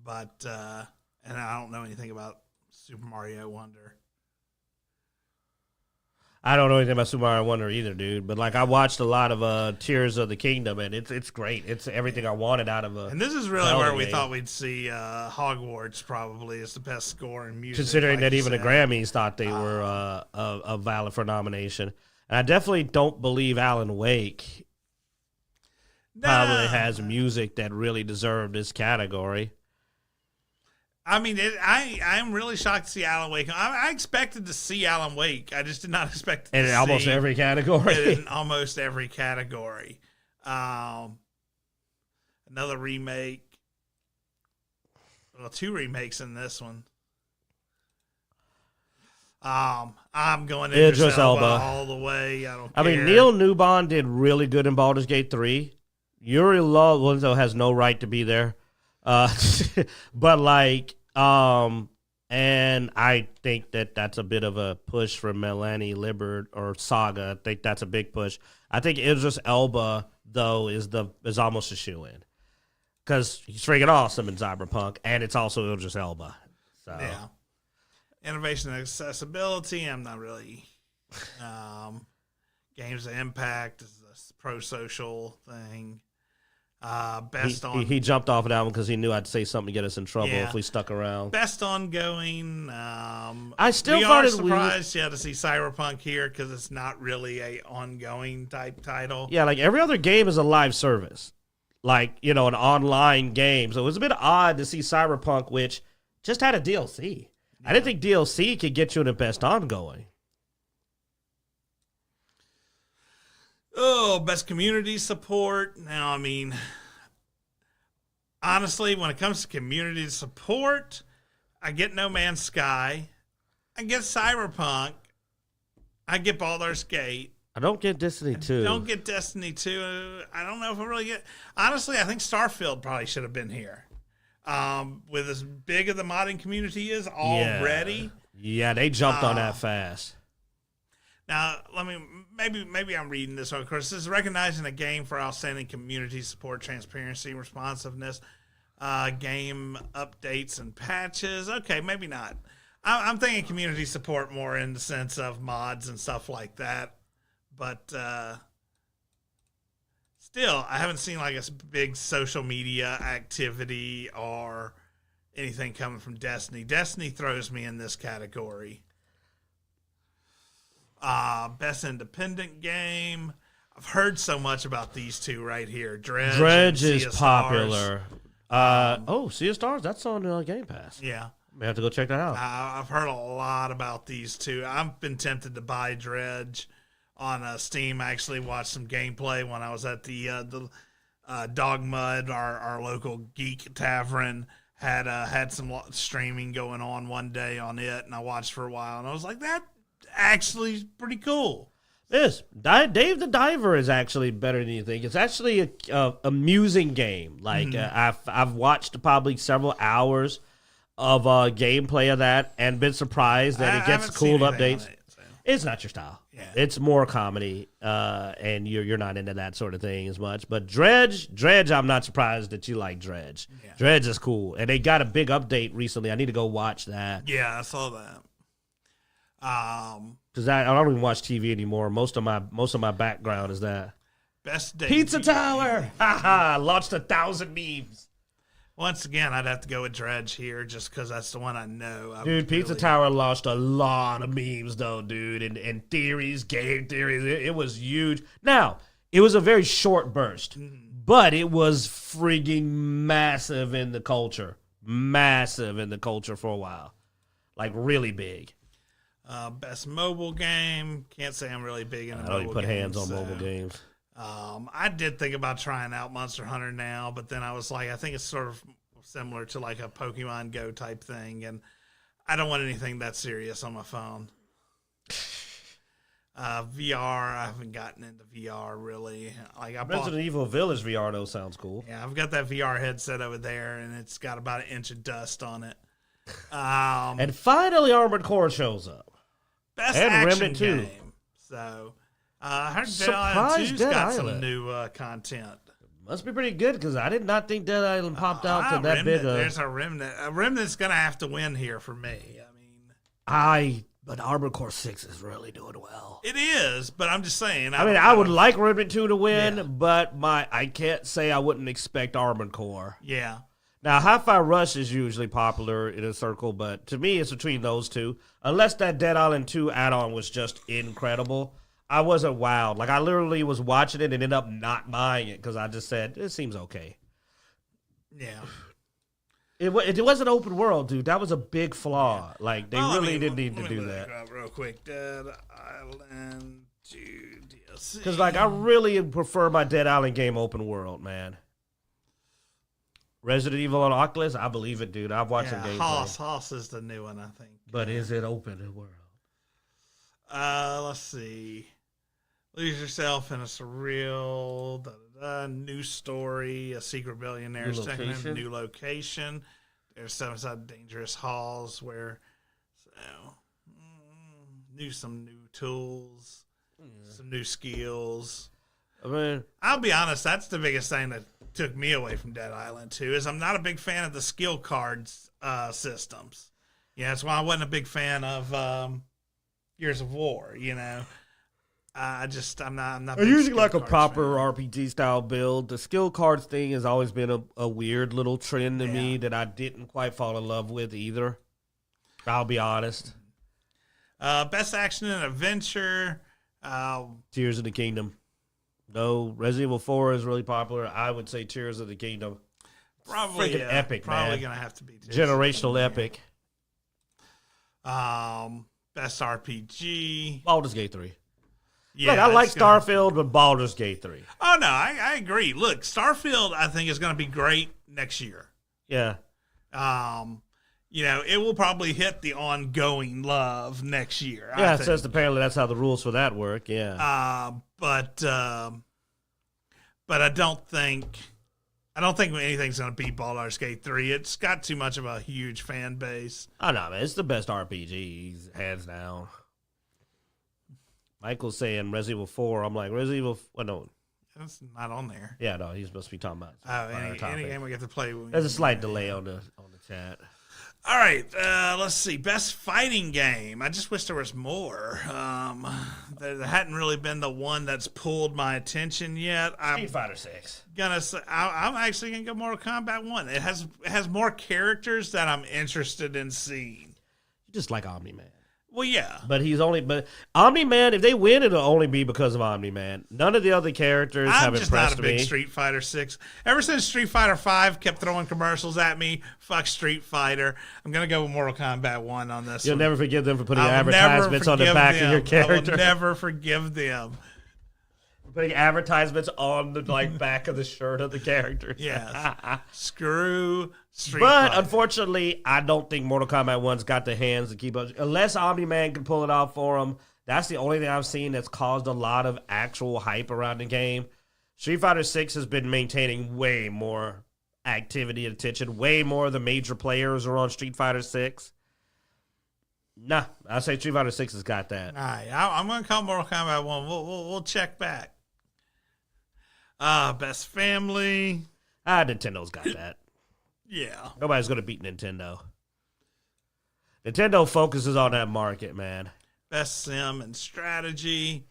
[SPEAKER 2] But and I don't know anything about Super Mario Wonder.
[SPEAKER 1] I don't know anything about Super Mario Wonder either, dude. But I watched a lot of Tears of the Kingdom, and it's great. It's everything I wanted out of a.
[SPEAKER 2] And this is really where we thought we'd see Hogwarts probably as the best score in music.
[SPEAKER 1] Considering that even the Grammys thought they were a valid for nomination, and I definitely don't believe Alan Wake probably has music that really deserved this category.
[SPEAKER 2] I mean, I'm really shocked to see Alan Wake. I expected to see Alan Wake. I just did not expect to
[SPEAKER 1] in almost every category.
[SPEAKER 2] In almost every category. Another remake. Well, 2 remakes in this one. I'm going Idris Elba all the way. I don't care.
[SPEAKER 1] I mean, Neil Newbon did really good in Baldur's Gate 3. Yuri Lorenzo has no right to be there. But and I think that's a bit of a push for Melanie Liburd or Saga. I think that's a big push. I think Idris Elba though is almost a shoo-in because he's freaking awesome in Cyberpunk, and it's also Idris Elba. So
[SPEAKER 2] yeah, innovation and accessibility. I'm not really. Games of Impact is a pro-social thing.
[SPEAKER 1] He jumped off of that one because he knew I'd say something to get us in trouble if we stuck around.
[SPEAKER 2] Best ongoing.
[SPEAKER 1] I still find it
[SPEAKER 2] surprised to see Cyberpunk here because it's not really a ongoing type title.
[SPEAKER 1] Yeah, every other game is a live service, an online game. So it was a bit odd to see Cyberpunk, which just had a DLC. Yeah. I didn't think DLC could get you in the best ongoing.
[SPEAKER 2] Oh, best community support. Now, I mean, honestly, when it comes to community support, I get No Man's Sky. I get Cyberpunk. I get Baldur's Gate.
[SPEAKER 1] I don't get Destiny 2.
[SPEAKER 2] I don't get Destiny 2. I don't know if I really get... Honestly, I think Starfield probably should have been here. With as big as the modding community is already.
[SPEAKER 1] Yeah, they jumped on that fast.
[SPEAKER 2] Now, maybe I'm reading this. Of course, this is recognizing a game for outstanding community support, transparency, responsiveness, game updates and patches. Okay, maybe not. I'm thinking community support more in the sense of mods and stuff like that. But still, I haven't seen like a big social media activity or anything coming from Destiny. Destiny throws me in this category. Best independent game. I've heard so much about these two right here.
[SPEAKER 1] Dredge is popular. Sea of Stars, that's on Game Pass.
[SPEAKER 2] Yeah.
[SPEAKER 1] We have to go check that out.
[SPEAKER 2] I've heard a lot about these two. I've been tempted to buy Dredge on Steam. I actually watched some gameplay when I was at the Dog Mud, our local geek tavern. Had some streaming going on one day on it, and I watched for a while, and I was like, that actually is pretty cool.
[SPEAKER 1] It is. Dave the Diver is actually better than you think. It's actually a amusing game. Like I've watched probably several hours of gameplay of that and been surprised that it gets cool updates. It's not your style. Yeah. It's more comedy, and you're not into that sort of thing as much. But Dredge, I'm not surprised that you like Dredge. Yeah. Dredge is cool, and they got a big update recently. I need to go watch that.
[SPEAKER 2] Yeah, I saw that.
[SPEAKER 1] Because I don't even watch TV anymore. Most of my background is that.
[SPEAKER 2] Best day.
[SPEAKER 1] Pizza Tower. Haha! Launched 1,000 memes.
[SPEAKER 2] Once again, I'd have to go with Dredge here just because that's the one I know.
[SPEAKER 1] Dude, Pizza Tower launched a lot of memes, though, dude, and theories, game theories. It was huge. Now, it was a very short burst, but it was frigging massive in the culture. Massive in the culture for a while. Like, really big.
[SPEAKER 2] Best mobile game. Can't say I'm really big into mobile games.
[SPEAKER 1] I don't put hands on mobile games.
[SPEAKER 2] I did think about trying out Monster Hunter now, but then I was like, I think it's sort of similar to like a Pokemon Go type thing, and I don't want anything that serious on my phone. VR, I haven't gotten into VR really. Like
[SPEAKER 1] Resident Evil Village VR though sounds cool.
[SPEAKER 2] Yeah, I've got that VR headset over there, and it's got about 1 inch of dust on it.
[SPEAKER 1] And finally, Armored Core shows up.
[SPEAKER 2] Best and action Remnant game. So, I heard Dead Island 2's got some new content.
[SPEAKER 1] Must be pretty good because I did not think Dead Island popped out to that big.
[SPEAKER 2] There's a Remnant. A Remnant's going to have to win here for me.
[SPEAKER 1] But Armored Core 6 is really doing well.
[SPEAKER 2] It is, but I'm just saying.
[SPEAKER 1] I would like Remnant 2 to win, but I can't say I wouldn't expect Armored Core.
[SPEAKER 2] Yeah.
[SPEAKER 1] Now, Hi-Fi Rush is usually popular in a circle, but to me, it's between those two. Unless that Dead Island 2 add-on was just incredible, I wasn't wowed. Like, I literally was watching it and ended up not buying it because I just said, it seems okay.
[SPEAKER 2] Yeah.
[SPEAKER 1] It wasn't open world, dude. That was a big flaw. Yeah. Like, they really didn't need to do that.
[SPEAKER 2] Real quick, Dead Island 2 DLC.
[SPEAKER 1] Because, like, I really prefer my Dead Island game open world, man. Resident Evil on Oculus, I believe it, dude. I've watched some gameplay.
[SPEAKER 2] Hoss is the new one, I think.
[SPEAKER 1] But is it open world?
[SPEAKER 2] Let's see. Lose yourself in a surreal new story, a secret billionaire second in a new location. There's some dangerous halls where some new tools, some new skills.
[SPEAKER 1] I mean,
[SPEAKER 2] I'll be honest, that's the biggest thing that took me away from Dead Island 2 is I'm not a big fan of the skill cards systems. Yeah, that's why I wasn't a big fan of Gears of War, you know. I'm not
[SPEAKER 1] using like a proper RPG style build. The skill cards thing has always been a weird little trend to me that I didn't quite fall in love with either. I'll be honest.
[SPEAKER 2] Best action and adventure.
[SPEAKER 1] Tears of the Kingdom. No, Resident Evil 4 is really popular. I would say Tears of the Kingdom.
[SPEAKER 2] Probably
[SPEAKER 1] freaking epic,
[SPEAKER 2] probably
[SPEAKER 1] man.
[SPEAKER 2] Gonna have to be
[SPEAKER 1] generational epic.
[SPEAKER 2] Best RPG.
[SPEAKER 1] Baldur's Gate 3.
[SPEAKER 2] Yeah,
[SPEAKER 1] look, I like Starfield, but Baldur's Gate 3.
[SPEAKER 2] Oh no, I agree. Look, Starfield I think is going to be great next year.
[SPEAKER 1] Yeah.
[SPEAKER 2] You know, it will probably hit the ongoing love next year.
[SPEAKER 1] Yeah, it says apparently that's how the rules for that work. Yeah.
[SPEAKER 2] But I don't think anything's going to beat Baldur's Gate 3. It's got too much of a huge fan base.
[SPEAKER 1] Oh no, man, it's the best RPG, hands down. Michael's saying Resident Evil 4. I'm like, Resident Evil. Well, no.
[SPEAKER 2] That's not on there.
[SPEAKER 1] Yeah, no, he's supposed to be talking about.
[SPEAKER 2] Any game we get to play.
[SPEAKER 1] There's a slight delay on the chat.
[SPEAKER 2] All right, let's see. Best fighting game. I just wish there was more. There hadn't really been the one that's pulled my attention yet.
[SPEAKER 1] Street Fighter 6.
[SPEAKER 2] Gonna say I'm actually gonna go Mortal Kombat 1. It has more characters that I'm interested in seeing.
[SPEAKER 1] You just like Omni-Man.
[SPEAKER 2] Well, yeah.
[SPEAKER 1] But Omni-Man, if they win, it'll only be because of Omni-Man. None of the other characters have impressed me. I'm just not a big
[SPEAKER 2] Street Fighter 6. Ever since Street Fighter 5 kept throwing commercials at me, fuck Street Fighter. I'm going to go with Mortal Kombat 1 on this
[SPEAKER 1] You'll
[SPEAKER 2] one.
[SPEAKER 1] never forgive them for putting advertisements on the back of your character.
[SPEAKER 2] I will never forgive them.
[SPEAKER 1] Putting advertisements on the back of the shirt of the characters.
[SPEAKER 2] Yes. Screw Street
[SPEAKER 1] But
[SPEAKER 2] Fighter.
[SPEAKER 1] unfortunately, I don't think Mortal Kombat 1's got the hands to keep up. Unless Omni-Man can pull it off for him, that's the only thing I've seen that's caused a lot of actual hype around the game. Street Fighter 6 has been maintaining way more activity and attention. Way more of the major players are on Street Fighter 6. Nah, I say Street Fighter 6 has got that.
[SPEAKER 2] All right, I'm going to call Mortal Kombat 1. We'll check back. Best family.
[SPEAKER 1] Nintendo's got that.
[SPEAKER 2] Yeah.
[SPEAKER 1] Nobody's going to beat Nintendo. Nintendo focuses on that market, man.
[SPEAKER 2] Best sim and strategy.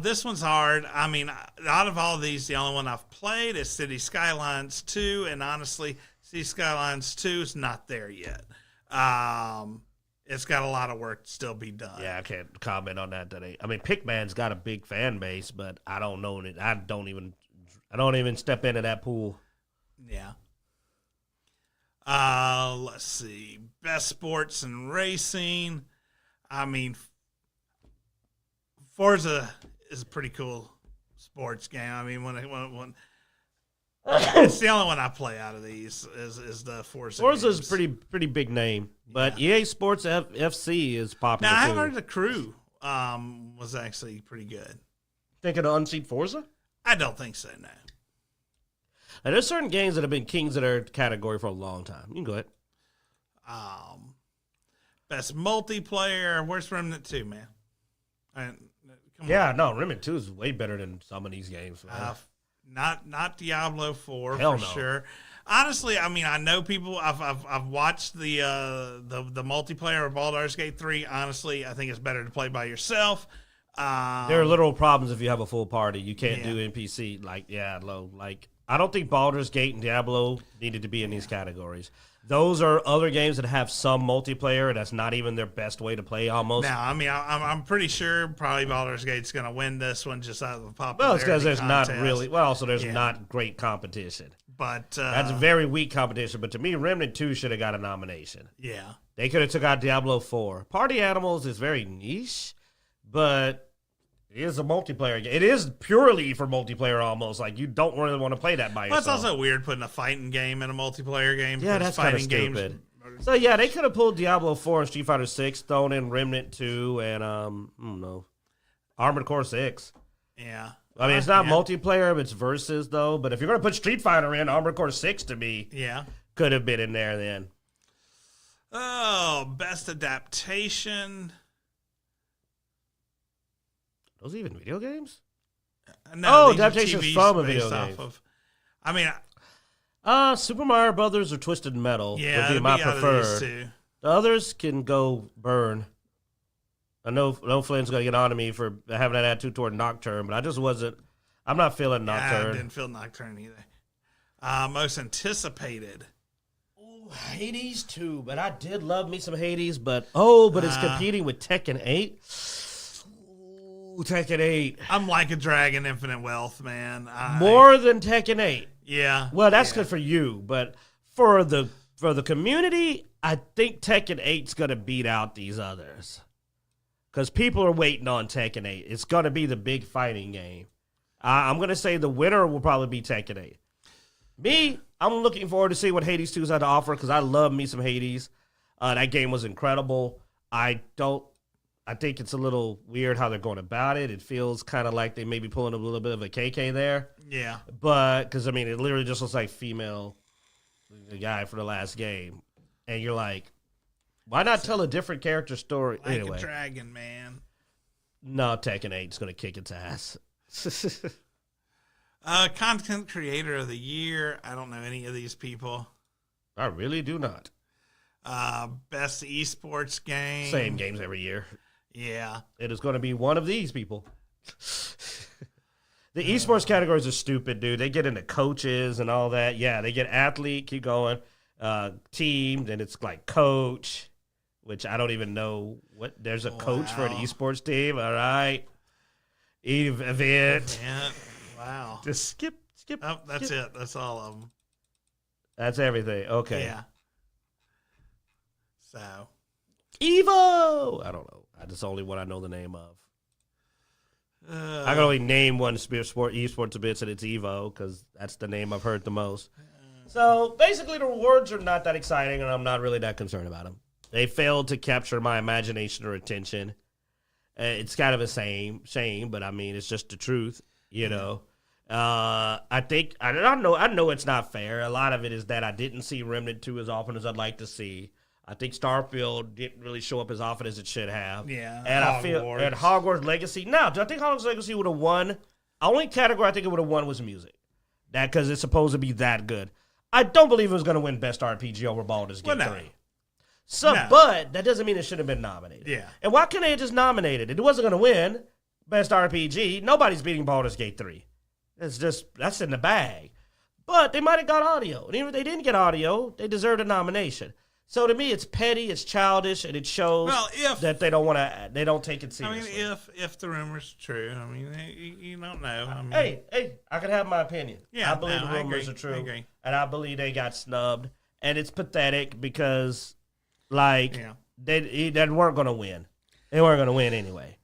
[SPEAKER 2] This one's hard. I mean, out of all these, the only one I've played is City Skylines 2, and honestly, City Skylines 2 is not there yet. It's got a lot of work to still be done.
[SPEAKER 1] Yeah, I can't comment on that today. I mean, Pikman's got a big fan base, but I don't know it. I don't even step into that pool.
[SPEAKER 2] Yeah. Let's see. Best sports and racing. I mean, Forza is a pretty cool sports game. I mean, when it's the only one I play out of these is the Forza.
[SPEAKER 1] Forza's
[SPEAKER 2] games.
[SPEAKER 1] pretty big name, but EA Sports FC is popular
[SPEAKER 2] Now, I
[SPEAKER 1] too.
[SPEAKER 2] heard the Crew was actually pretty good.
[SPEAKER 1] Think of the unseat Forza?
[SPEAKER 2] I don't think so, no.
[SPEAKER 1] Now, there's certain games that have been kings of their category for a long time. You can go ahead.
[SPEAKER 2] Best multiplayer. Where's Remnant 2, man?
[SPEAKER 1] Remnant 2 is way better than some of these games, man.
[SPEAKER 2] Not Diablo 4
[SPEAKER 1] Hell
[SPEAKER 2] for
[SPEAKER 1] no.
[SPEAKER 2] sure. Honestly, I mean, I know people. I've watched the multiplayer of Baldur's Gate 3. Honestly, I think it's better to play by yourself.
[SPEAKER 1] There are literal problems if you have a full party. You can't do NPC. I don't think Baldur's Gate and Diablo needed to be in these categories. Those are other games that have some multiplayer. That's not even their best way to play almost.
[SPEAKER 2] Now, I mean, I'm pretty sure probably Baldur's Gate's going to win this one just out of the popularity.
[SPEAKER 1] Well, it's because there's
[SPEAKER 2] contest.
[SPEAKER 1] not really. Well, also there's not great competition.
[SPEAKER 2] But
[SPEAKER 1] that's very weak competition. But to me, Remnant 2 should have got a nomination.
[SPEAKER 2] Yeah,
[SPEAKER 1] they could have took out Diablo 4. Party Animals is very niche, but it is a multiplayer game. It is purely for multiplayer almost. Like, you don't really want to play that by yourself.
[SPEAKER 2] It's also weird putting a fighting game in a multiplayer game.
[SPEAKER 1] Yeah, that's kind of stupid. So, yeah, they could have pulled Diablo 4 and Street Fighter 6, thrown in Remnant 2, and, I don't know, Armored Core 6.
[SPEAKER 2] Yeah.
[SPEAKER 1] I mean, it's not multiplayer, but it's versus, though. But if you're going to put Street Fighter in, Armored Core 6, to me, could have been in there then.
[SPEAKER 2] Oh, best adaptation.
[SPEAKER 1] Those even video games?
[SPEAKER 2] No,
[SPEAKER 1] adaptations from a video game.
[SPEAKER 2] I mean,
[SPEAKER 1] Super Mario Brothers or Twisted Metal would be my preferred. The others can go burn. I know Flynn's going to get on to me for having that attitude toward Nocturne, but I just wasn't. I'm not feeling Nocturne.
[SPEAKER 2] I didn't feel Nocturne either. Most anticipated.
[SPEAKER 1] Ooh, Hades too, but I did love me some Hades, but it's competing with Tekken 8. Tekken 8.
[SPEAKER 2] I'm like a Dragon Infinite Wealth, man.
[SPEAKER 1] More than Tekken 8.
[SPEAKER 2] Yeah.
[SPEAKER 1] Well, that's good for you, but for the community, I think Tekken 8's going to beat out these others. Because people are waiting on Tekken 8. It's going to be the big fighting game. I'm going to say the winner will probably be Tekken 8. Me, I'm looking forward to see what Hades 2's had to offer because I love me some Hades. That game was incredible. I think it's a little weird how they're going about it. It feels kind of like they may be pulling a little bit of a KK there.
[SPEAKER 2] Yeah.
[SPEAKER 1] But, because, I mean, it literally just looks like female guy for the last game. And you're like, why not tell a different character story?
[SPEAKER 2] Like
[SPEAKER 1] anyway.
[SPEAKER 2] a dragon, man.
[SPEAKER 1] No, Tekken 8 is going to kick its ass.
[SPEAKER 2] Content creator of the year. I don't know any of these people.
[SPEAKER 1] I really do not.
[SPEAKER 2] Best esports game.
[SPEAKER 1] Same games every year.
[SPEAKER 2] Yeah.
[SPEAKER 1] It is going to be one of these people. The esports categories are stupid, dude. They get into coaches and all that. Yeah, they get athlete, keep going. Team, then it's like coach, which I don't even know what. There's a coach for an esports team. All right. Event.
[SPEAKER 2] Wow.
[SPEAKER 1] Just skip.
[SPEAKER 2] Oh, that's it. That's all of them.
[SPEAKER 1] That's everything. Okay.
[SPEAKER 2] Yeah. So.
[SPEAKER 1] Evo. I don't know. That's the only one I know the name of. I can only name one esports event, and it's Evo, because that's the name I've heard the most. So basically, the rewards are not that exciting, and I'm not really that concerned about them. They failed to capture my imagination or attention. It's kind of a shame, but I mean, it's just the truth, you know. I think I know it's not fair. A lot of it is that I didn't see Remnant 2 as often as I'd like to see. I think Starfield didn't really show up as often as it should have.
[SPEAKER 2] Yeah,
[SPEAKER 1] and I feel and Hogwarts Legacy. Now, do I think Hogwarts Legacy would have won? Only category I think it would have won was music. That because it's supposed to be that good. I don't believe it was going to win Best RPG over Baldur's Gate 3. So, but that doesn't mean it should have been nominated.
[SPEAKER 2] Yeah.
[SPEAKER 1] And why couldn't they just nominate it? It wasn't going to win Best RPG. Nobody's beating Baldur's Gate 3. That's in the bag. But they might have got audio. And even if they didn't get audio, they deserved a nomination. So to me, it's petty, it's childish, and it shows that they don't take it seriously.
[SPEAKER 2] I mean, if the rumor's true, I mean, you don't know. I mean,
[SPEAKER 1] hey, I can have my opinion.
[SPEAKER 2] Yeah,
[SPEAKER 1] I believe the rumors are true, and I believe they got snubbed, and it's pathetic because, they weren't going to win. They weren't going to win anyway.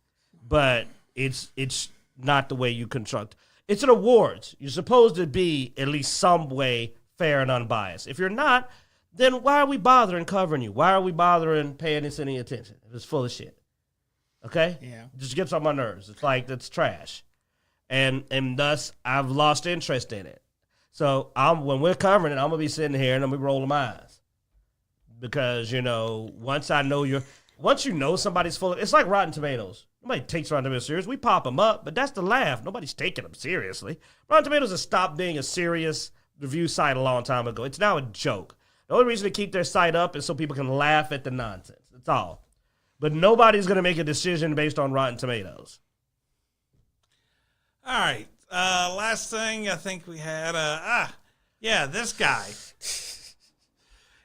[SPEAKER 1] But it's not the way you construct. It's an awards. You're supposed to be at least some way fair and unbiased. If you're not, then why are we bothering covering you? Why are we bothering paying this any attention? It's full of shit. Okay?
[SPEAKER 2] Yeah.
[SPEAKER 1] It just gets on my nerves. It's like, that's trash. And thus, I've lost interest in it. So when we're covering it, I'm going to be sitting here and I'm going to be rolling my eyes. Because, once you know somebody's full of, it's like Rotten Tomatoes. Nobody takes Rotten Tomatoes serious. We pop them up, but that's the laugh. Nobody's taking them seriously. Rotten Tomatoes has stopped being a serious review site a long time ago. It's now a joke. The only reason to keep their site up is so people can laugh at the nonsense. That's all. But nobody's going to make a decision based on Rotten Tomatoes.
[SPEAKER 2] All right. Last thing I think we had, this guy.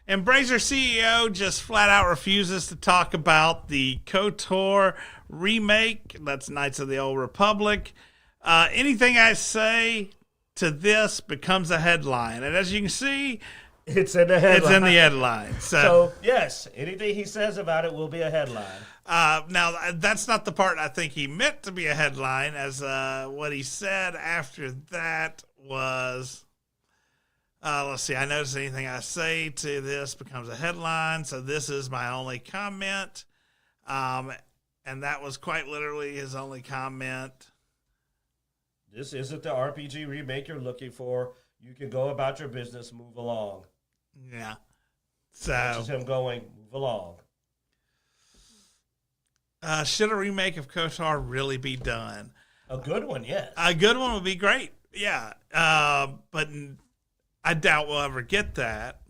[SPEAKER 2] Embracer CEO just flat out refuses to talk about the KOTOR remake. That's Knights of the Old Republic. Anything I say to this becomes a headline. And as you can see,
[SPEAKER 1] it's in the headline.
[SPEAKER 2] It's in the headline.
[SPEAKER 1] So, yes, anything he says about it will be a headline.
[SPEAKER 2] Now, that's not the part I think he meant to be a headline, as what he said after that was, let's see, I notice anything I say to this becomes a headline, so this is my only comment. And that was quite literally his only comment.
[SPEAKER 1] This isn't the RPG remake you're looking for. You can go about your business, move along.
[SPEAKER 2] Yeah. So
[SPEAKER 1] that's just him going, move along.
[SPEAKER 2] Should a remake of KOTOR really be done?
[SPEAKER 1] A good one, yes.
[SPEAKER 2] A good one would be great. Yeah. But I doubt we'll ever get that.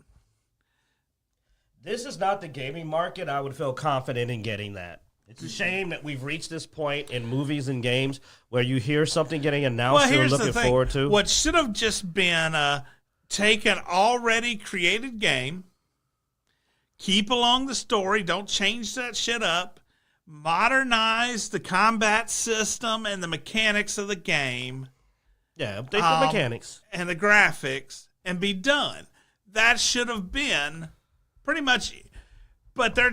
[SPEAKER 1] This is not the gaming market. I would feel confident in getting that. It's a shame that we've reached this point in movies and games where you hear something getting announced you're looking forward to.
[SPEAKER 2] What should have just been take an already created game, keep along the story, don't change that shit up, modernize the combat system and the mechanics of the game.
[SPEAKER 1] Yeah, update the mechanics.
[SPEAKER 2] And the graphics, and be done. That should have been pretty much... But their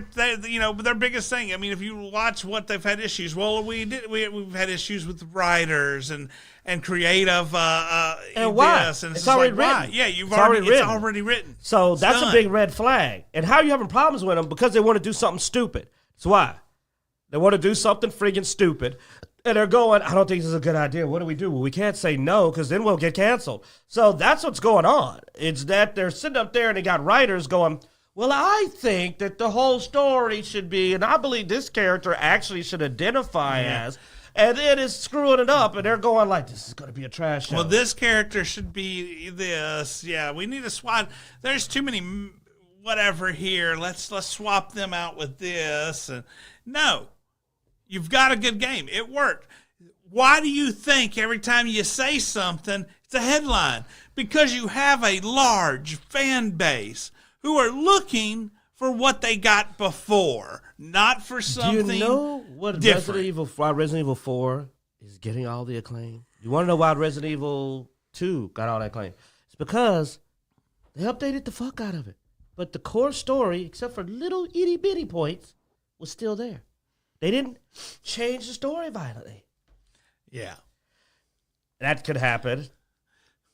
[SPEAKER 2] biggest thing. I mean, if you watch what they've had issues, we've had issues with writers and creative.
[SPEAKER 1] And why?
[SPEAKER 2] And
[SPEAKER 1] it's already written.
[SPEAKER 2] Why? Yeah, it's already written.
[SPEAKER 1] So that's a big red flag. And how are you having problems with them? Because they want to do something stupid. That's why. They want to do something friggin' stupid. And they're going, I don't think this is a good idea. What do we do? Well, we can't say no because then we'll get canceled. So that's what's going on. It's that they're sitting up there and they got writers going, well, I think that the whole story should be, and I believe this character actually should identify as, and then it's screwing it up, and they're going like, this is going to be a trash show.
[SPEAKER 2] Well, this character should be this. Yeah, we need a SWAT. There's too many whatever here. Let's swap them out with this. And no, you've got a good game. It worked. Why do you think every time you say something, it's a headline? Because you have a large fan base who are looking for what they got before, not for something.
[SPEAKER 1] Do you know what why Resident Evil 4 is getting all the acclaim? You want to know why Resident Evil 2 got all that acclaim? It's because they updated the fuck out of it. But the core story, except for little itty bitty points, was still there. They didn't change the story violently.
[SPEAKER 2] Yeah.
[SPEAKER 1] That could happen.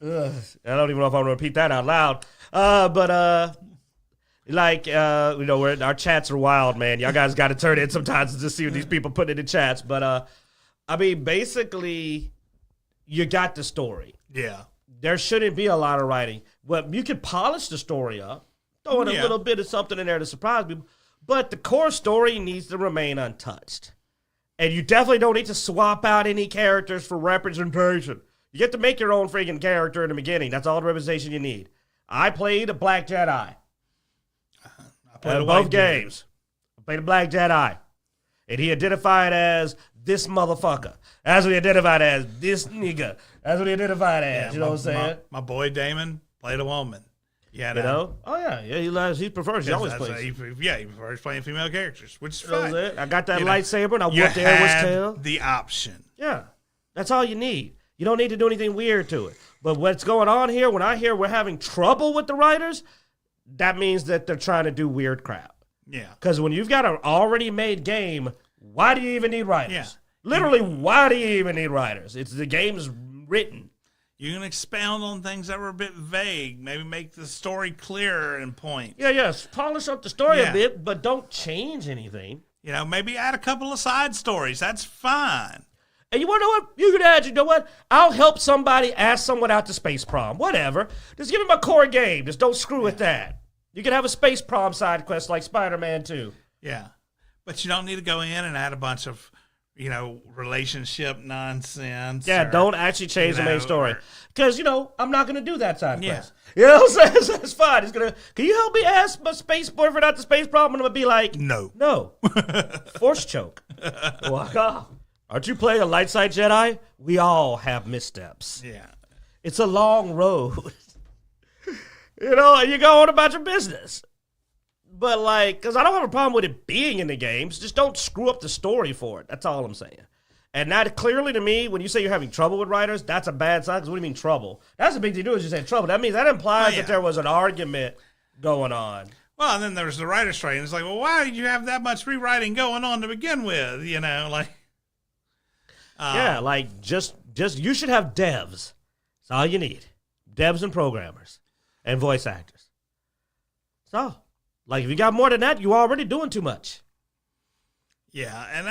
[SPEAKER 1] Ugh, I don't even know if I'm going to repeat that out loud. Our chats are wild, man. Y'all guys got to turn in sometimes to just see what these people put in the chats. But, basically, you got the story.
[SPEAKER 2] Yeah.
[SPEAKER 1] There shouldn't be a lot of writing. Well, you can polish the story up, throw in a little bit of something in there to surprise people. But the core story needs to remain untouched. And you definitely don't need to swap out any characters for representation. You get to make your own freaking character in the beginning. That's all the representation you need. I played a Black Jedi. I played both games. I played a Black Jedi. And he identified as this motherfucker. That's what he identified as. This nigga. That's what he identified as. Yeah, you know what I'm saying?
[SPEAKER 2] My boy Damon played a woman. Yeah,
[SPEAKER 1] you know? Oh, yeah. He prefers. He always plays.
[SPEAKER 2] He prefers playing female characters, which is fine.
[SPEAKER 1] I got that lightsaber, and I whooped the Airway's tail.
[SPEAKER 2] The option.
[SPEAKER 1] Yeah. That's all you need. You don't need to do anything weird to it. But what's going on here, when I hear we're having trouble with the writers, that means that they're trying to do weird crap.
[SPEAKER 2] Yeah.
[SPEAKER 1] Because when you've got an already made game, why do you even need writers?
[SPEAKER 2] Yeah.
[SPEAKER 1] Literally, why do you even need writers? It's the game's written.
[SPEAKER 2] You can expound on things that were a bit vague. Maybe make the story clearer in points.
[SPEAKER 1] Yeah, yes. Polish up the story a bit, but don't change anything.
[SPEAKER 2] You know, maybe add a couple of side stories. That's fine.
[SPEAKER 1] And you want to know what? You could add, you know what? I'll help somebody ask someone out to space prom. Whatever. Just give them a core game. Just don't screw with that. You can have a space prom side quest like Spider-Man 2.
[SPEAKER 2] Yeah. But you don't need to go in and add a bunch of, relationship nonsense.
[SPEAKER 1] Yeah, don't actually change the main story. Because, I'm not going to do that side quest. You know what I'm saying? That's fine. Can you help me ask my space boyfriend out to space prom? And I'm going to be like, no. Force choke. Walk off. Aren't you playing a light side Jedi? We all have missteps.
[SPEAKER 2] Yeah.
[SPEAKER 1] It's a long road. And you go on about your business. But, because I don't have a problem with it being in the games. Just don't screw up the story for it. That's all I'm saying. And that clearly to me, when you say you're having trouble with writers, that's a bad sign. Because what do you mean trouble? That's a big thing to do is you say trouble. That implies that there was an argument going on.
[SPEAKER 2] Well, and then there's the writer's strike. And it's like, well, why did you have that much rewriting going on to begin with?
[SPEAKER 1] Just you should have devs. That's all you need. Devs and programmers and voice actors. So, if you got more than that, you're already doing too much.
[SPEAKER 2] Yeah, and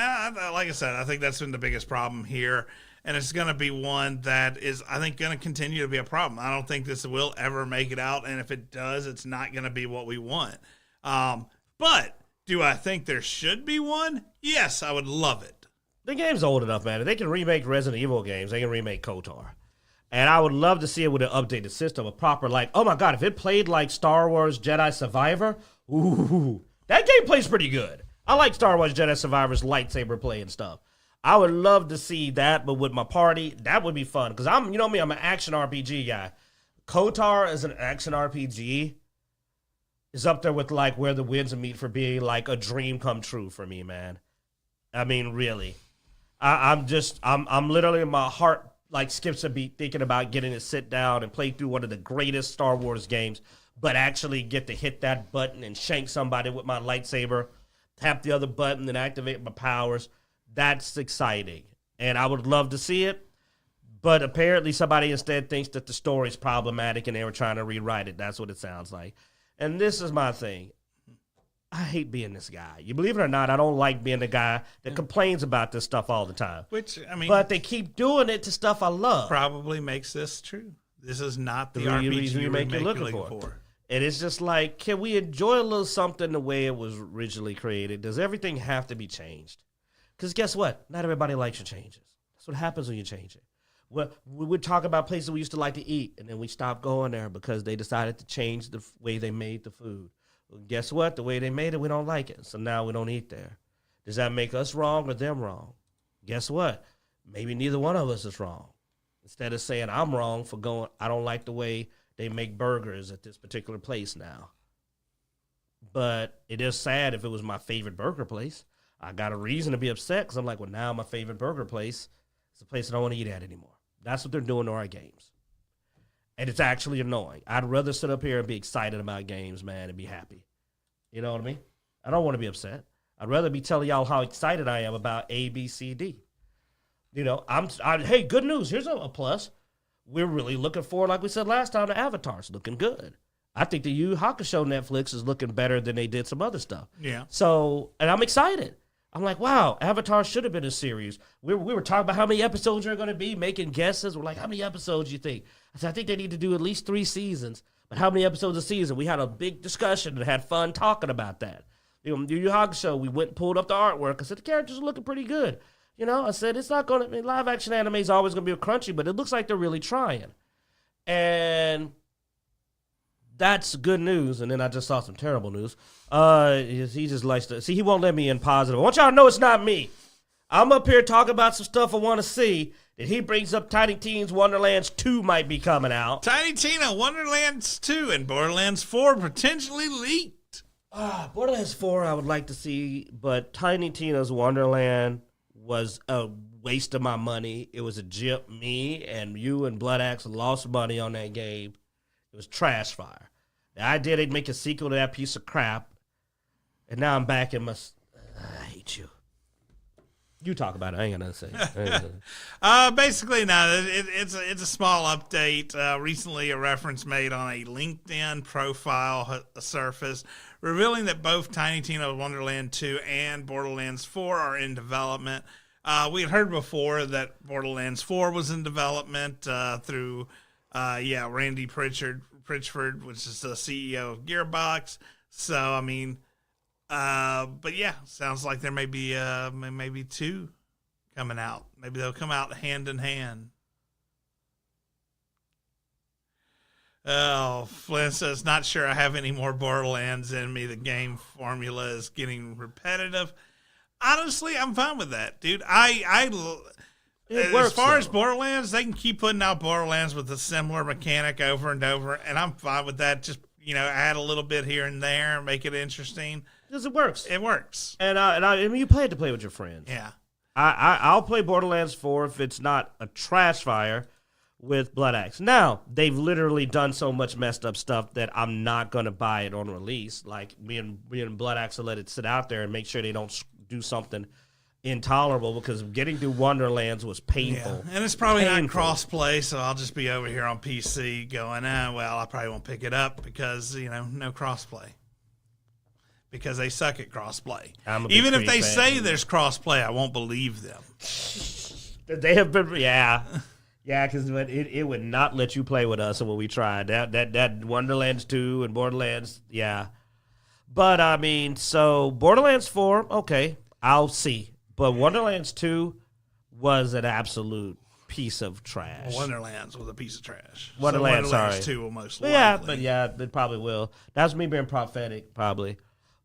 [SPEAKER 2] like I said, I think that's been the biggest problem here, and it's going to be one that is, I think, going to continue to be a problem. I don't think this will ever make it out, and if it does, it's not going to be what we want. But do I think there should be one? Yes, I would love it.
[SPEAKER 1] The game's old enough, man. If they can remake Resident Evil games, they can remake KOTOR. And I would love to see it with an updated system, a proper, oh my God, if it played like Star Wars Jedi Survivor, ooh, that game plays pretty good. I like Star Wars Jedi Survivor's lightsaber play and stuff. I would love to see that, but with my party, that would be fun. Because I'm an action RPG guy. KOTOR as an action RPG is up there with where the winds meet for being a dream come true for me, man. I mean, really. I'm literally, my heart skips a beat thinking about getting to sit down and play through one of the greatest Star Wars games, but actually get to hit that button and shank somebody with my lightsaber, tap the other button and activate my powers. That's exciting. And I would love to see it, but apparently somebody instead thinks that the story's problematic and they were trying to rewrite it. That's what it sounds like. And this is my thing. I hate being this guy. You believe it or not, I don't like being the guy that complains about this stuff all the time. But they keep doing it to stuff I love.
[SPEAKER 2] Probably makes this true. This is not the RPG remake you're looking for.
[SPEAKER 1] And it's just can we enjoy a little something the way it was originally created? Does everything have to be changed? Because guess what? Not everybody likes your changes. That's what happens when you change it. We would talk about places we used to like to eat, and then we stopped going there because they decided to change the way they made the food. Well, guess what? The way they made it, we don't like it. So now we don't eat there. Does that make us wrong or them wrong? Guess what? Maybe neither one of us is wrong. Instead of saying I'm wrong for going, I don't like the way they make burgers at this particular place now. But it is sad if it was my favorite burger place. I got a reason to be upset because I'm like, well, now my favorite burger place is a place I don't want to eat at anymore. That's what they're doing to our games. And it's actually annoying. I'd rather sit up here and be excited about games, man, and be happy. You know what I mean? I don't want to be upset. I'd rather be telling y'all how excited I am about A, B, C, D. You know, hey, good news. Here's a plus. We're really looking forward, like we said last time, to Avatar's looking good. I think the Yu Hakusho Netflix is looking better than they did some other stuff.
[SPEAKER 2] Yeah.
[SPEAKER 1] So, and I'm excited. I'm like, wow, Avatar should have been a series. We were talking about how many episodes are going to be, making guesses. We're like, how many episodes you think? I said, I think they need to do at least 3 seasons. But how many episodes a season? We had a big discussion and had fun talking about that. You know, Yu Yu Hakusho, we went and pulled up the artwork. I said, the characters are looking pretty good. You know, I said, it's not going to, I mean, live action anime is always going to be crunchy, but it looks like they're really trying. And that's good news. And then I just saw some terrible news. He just likes to, see, he won't let me in positive. I want y'all to know it's not me. I'm up here talking about some stuff I want to see. And he brings up Tiny Tina's Wonderlands 2 might be coming out.
[SPEAKER 2] Tiny Tina, Wonderlands 2 and Borderlands 4 potentially leaked.
[SPEAKER 1] Borderlands 4 I would like to see, but Tiny Tina's Wonderland was a waste of my money. It was a jip. Me and you and Bloodaxe lost money on that game. It was trash fire. The idea they'd make a sequel to that piece of crap, and now I'm back in my... I hate you. You talk about it. I ain't got nothing to say.
[SPEAKER 2] Basically, no, it's a small update. Recently, a reference made on a LinkedIn profile surface revealing that both Tiny Tina Wonderland 2 and Borderlands 4 are in development. We had heard before that Borderlands 4 was in development through, Randy Pritchford, which is the CEO of Gearbox. So, I mean... but yeah, sounds like there may be maybe 2 coming out. Maybe they'll come out hand in hand. Oh, Flynn says, not sure I have any more Borderlands in me. The game formula is getting repetitive. Honestly, I'm fine with that, dude. As far as Borderlands, they can keep putting out Borderlands with a similar mechanic over and over, and I'm fine with that. Just, add a little bit here and there, make it interesting.
[SPEAKER 1] Because it works.
[SPEAKER 2] It works.
[SPEAKER 1] And I mean, you play it to play with your friends.
[SPEAKER 2] Yeah.
[SPEAKER 1] I'll play Borderlands 4 if it's not a trash fire with Bloodaxe. Now, they've literally done so much messed up stuff that I'm not going to buy it on release. Like, me and Bloodaxe will let it sit out there and make sure they don't do something intolerable, because getting through Wonderlands was painful.
[SPEAKER 2] Yeah. And it's probably not cross-play, so I'll just be over here on PC going, I probably won't pick it up because, no cross-play. Because they suck at crossplay. Even if they say there's crossplay, I won't believe them.
[SPEAKER 1] They have been, yeah, because it would not let you play with us when we tried that Wonderlands 2 and Borderlands, yeah. But I mean, so Borderlands 4, okay, I'll see. But Wonderlands 2 was an absolute piece of trash.
[SPEAKER 2] Wonderlands was a piece of trash.
[SPEAKER 1] Wonderlands
[SPEAKER 2] 2 will most likely.
[SPEAKER 1] Yeah, but it probably will. That's me being prophetic, probably.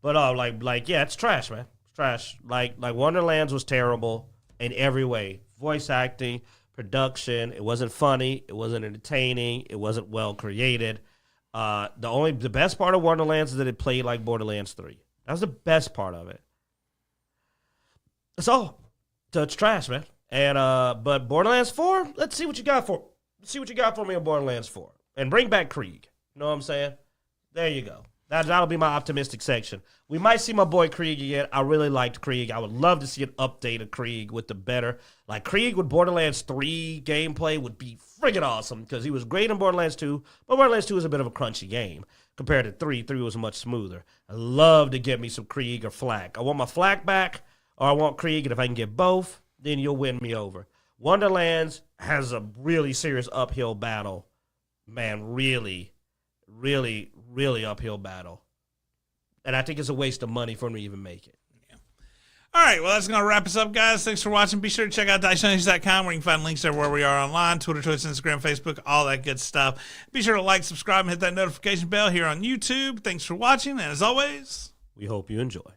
[SPEAKER 1] But it's trash, man. It's trash. Like Wonderlands was terrible in every way. Voice acting, production. It wasn't funny. It wasn't entertaining. It wasn't well created. The best part of Wonderlands is that it played like Borderlands 3. That was the best part of it. That's all. So it's trash, man. And but Borderlands 4, let's see what you got for. Let's see what you got for me on Borderlands 4, and bring back Krieg. You know what I'm saying? There you go. That'll be my optimistic section. We might see my boy Krieg again. I really liked Krieg. I would love to see an update of Krieg with the better. Like, Krieg with Borderlands 3 gameplay would be friggin' awesome, because he was great in Borderlands 2, but Borderlands 2 is a bit of a crunchy game compared to 3. 3 was much smoother. I'd love to get me some Krieg or Flak. I want my Flak back, or I want Krieg, and if I can get both, then you'll win me over. Wonderlands has a really serious uphill battle. Man, really, really, really uphill battle. And I think it's a waste of money for them to even make it.
[SPEAKER 2] Yeah. All right, well, that's going to wrap us up, guys. Thanks for watching. Be sure to check out Dicejunkies.com where you can find links everywhere we are online, Twitter, Twitch, Instagram, Facebook, all that good stuff. Be sure to like, subscribe, and hit that notification bell here on YouTube. Thanks for watching, and as always,
[SPEAKER 1] we hope you enjoy.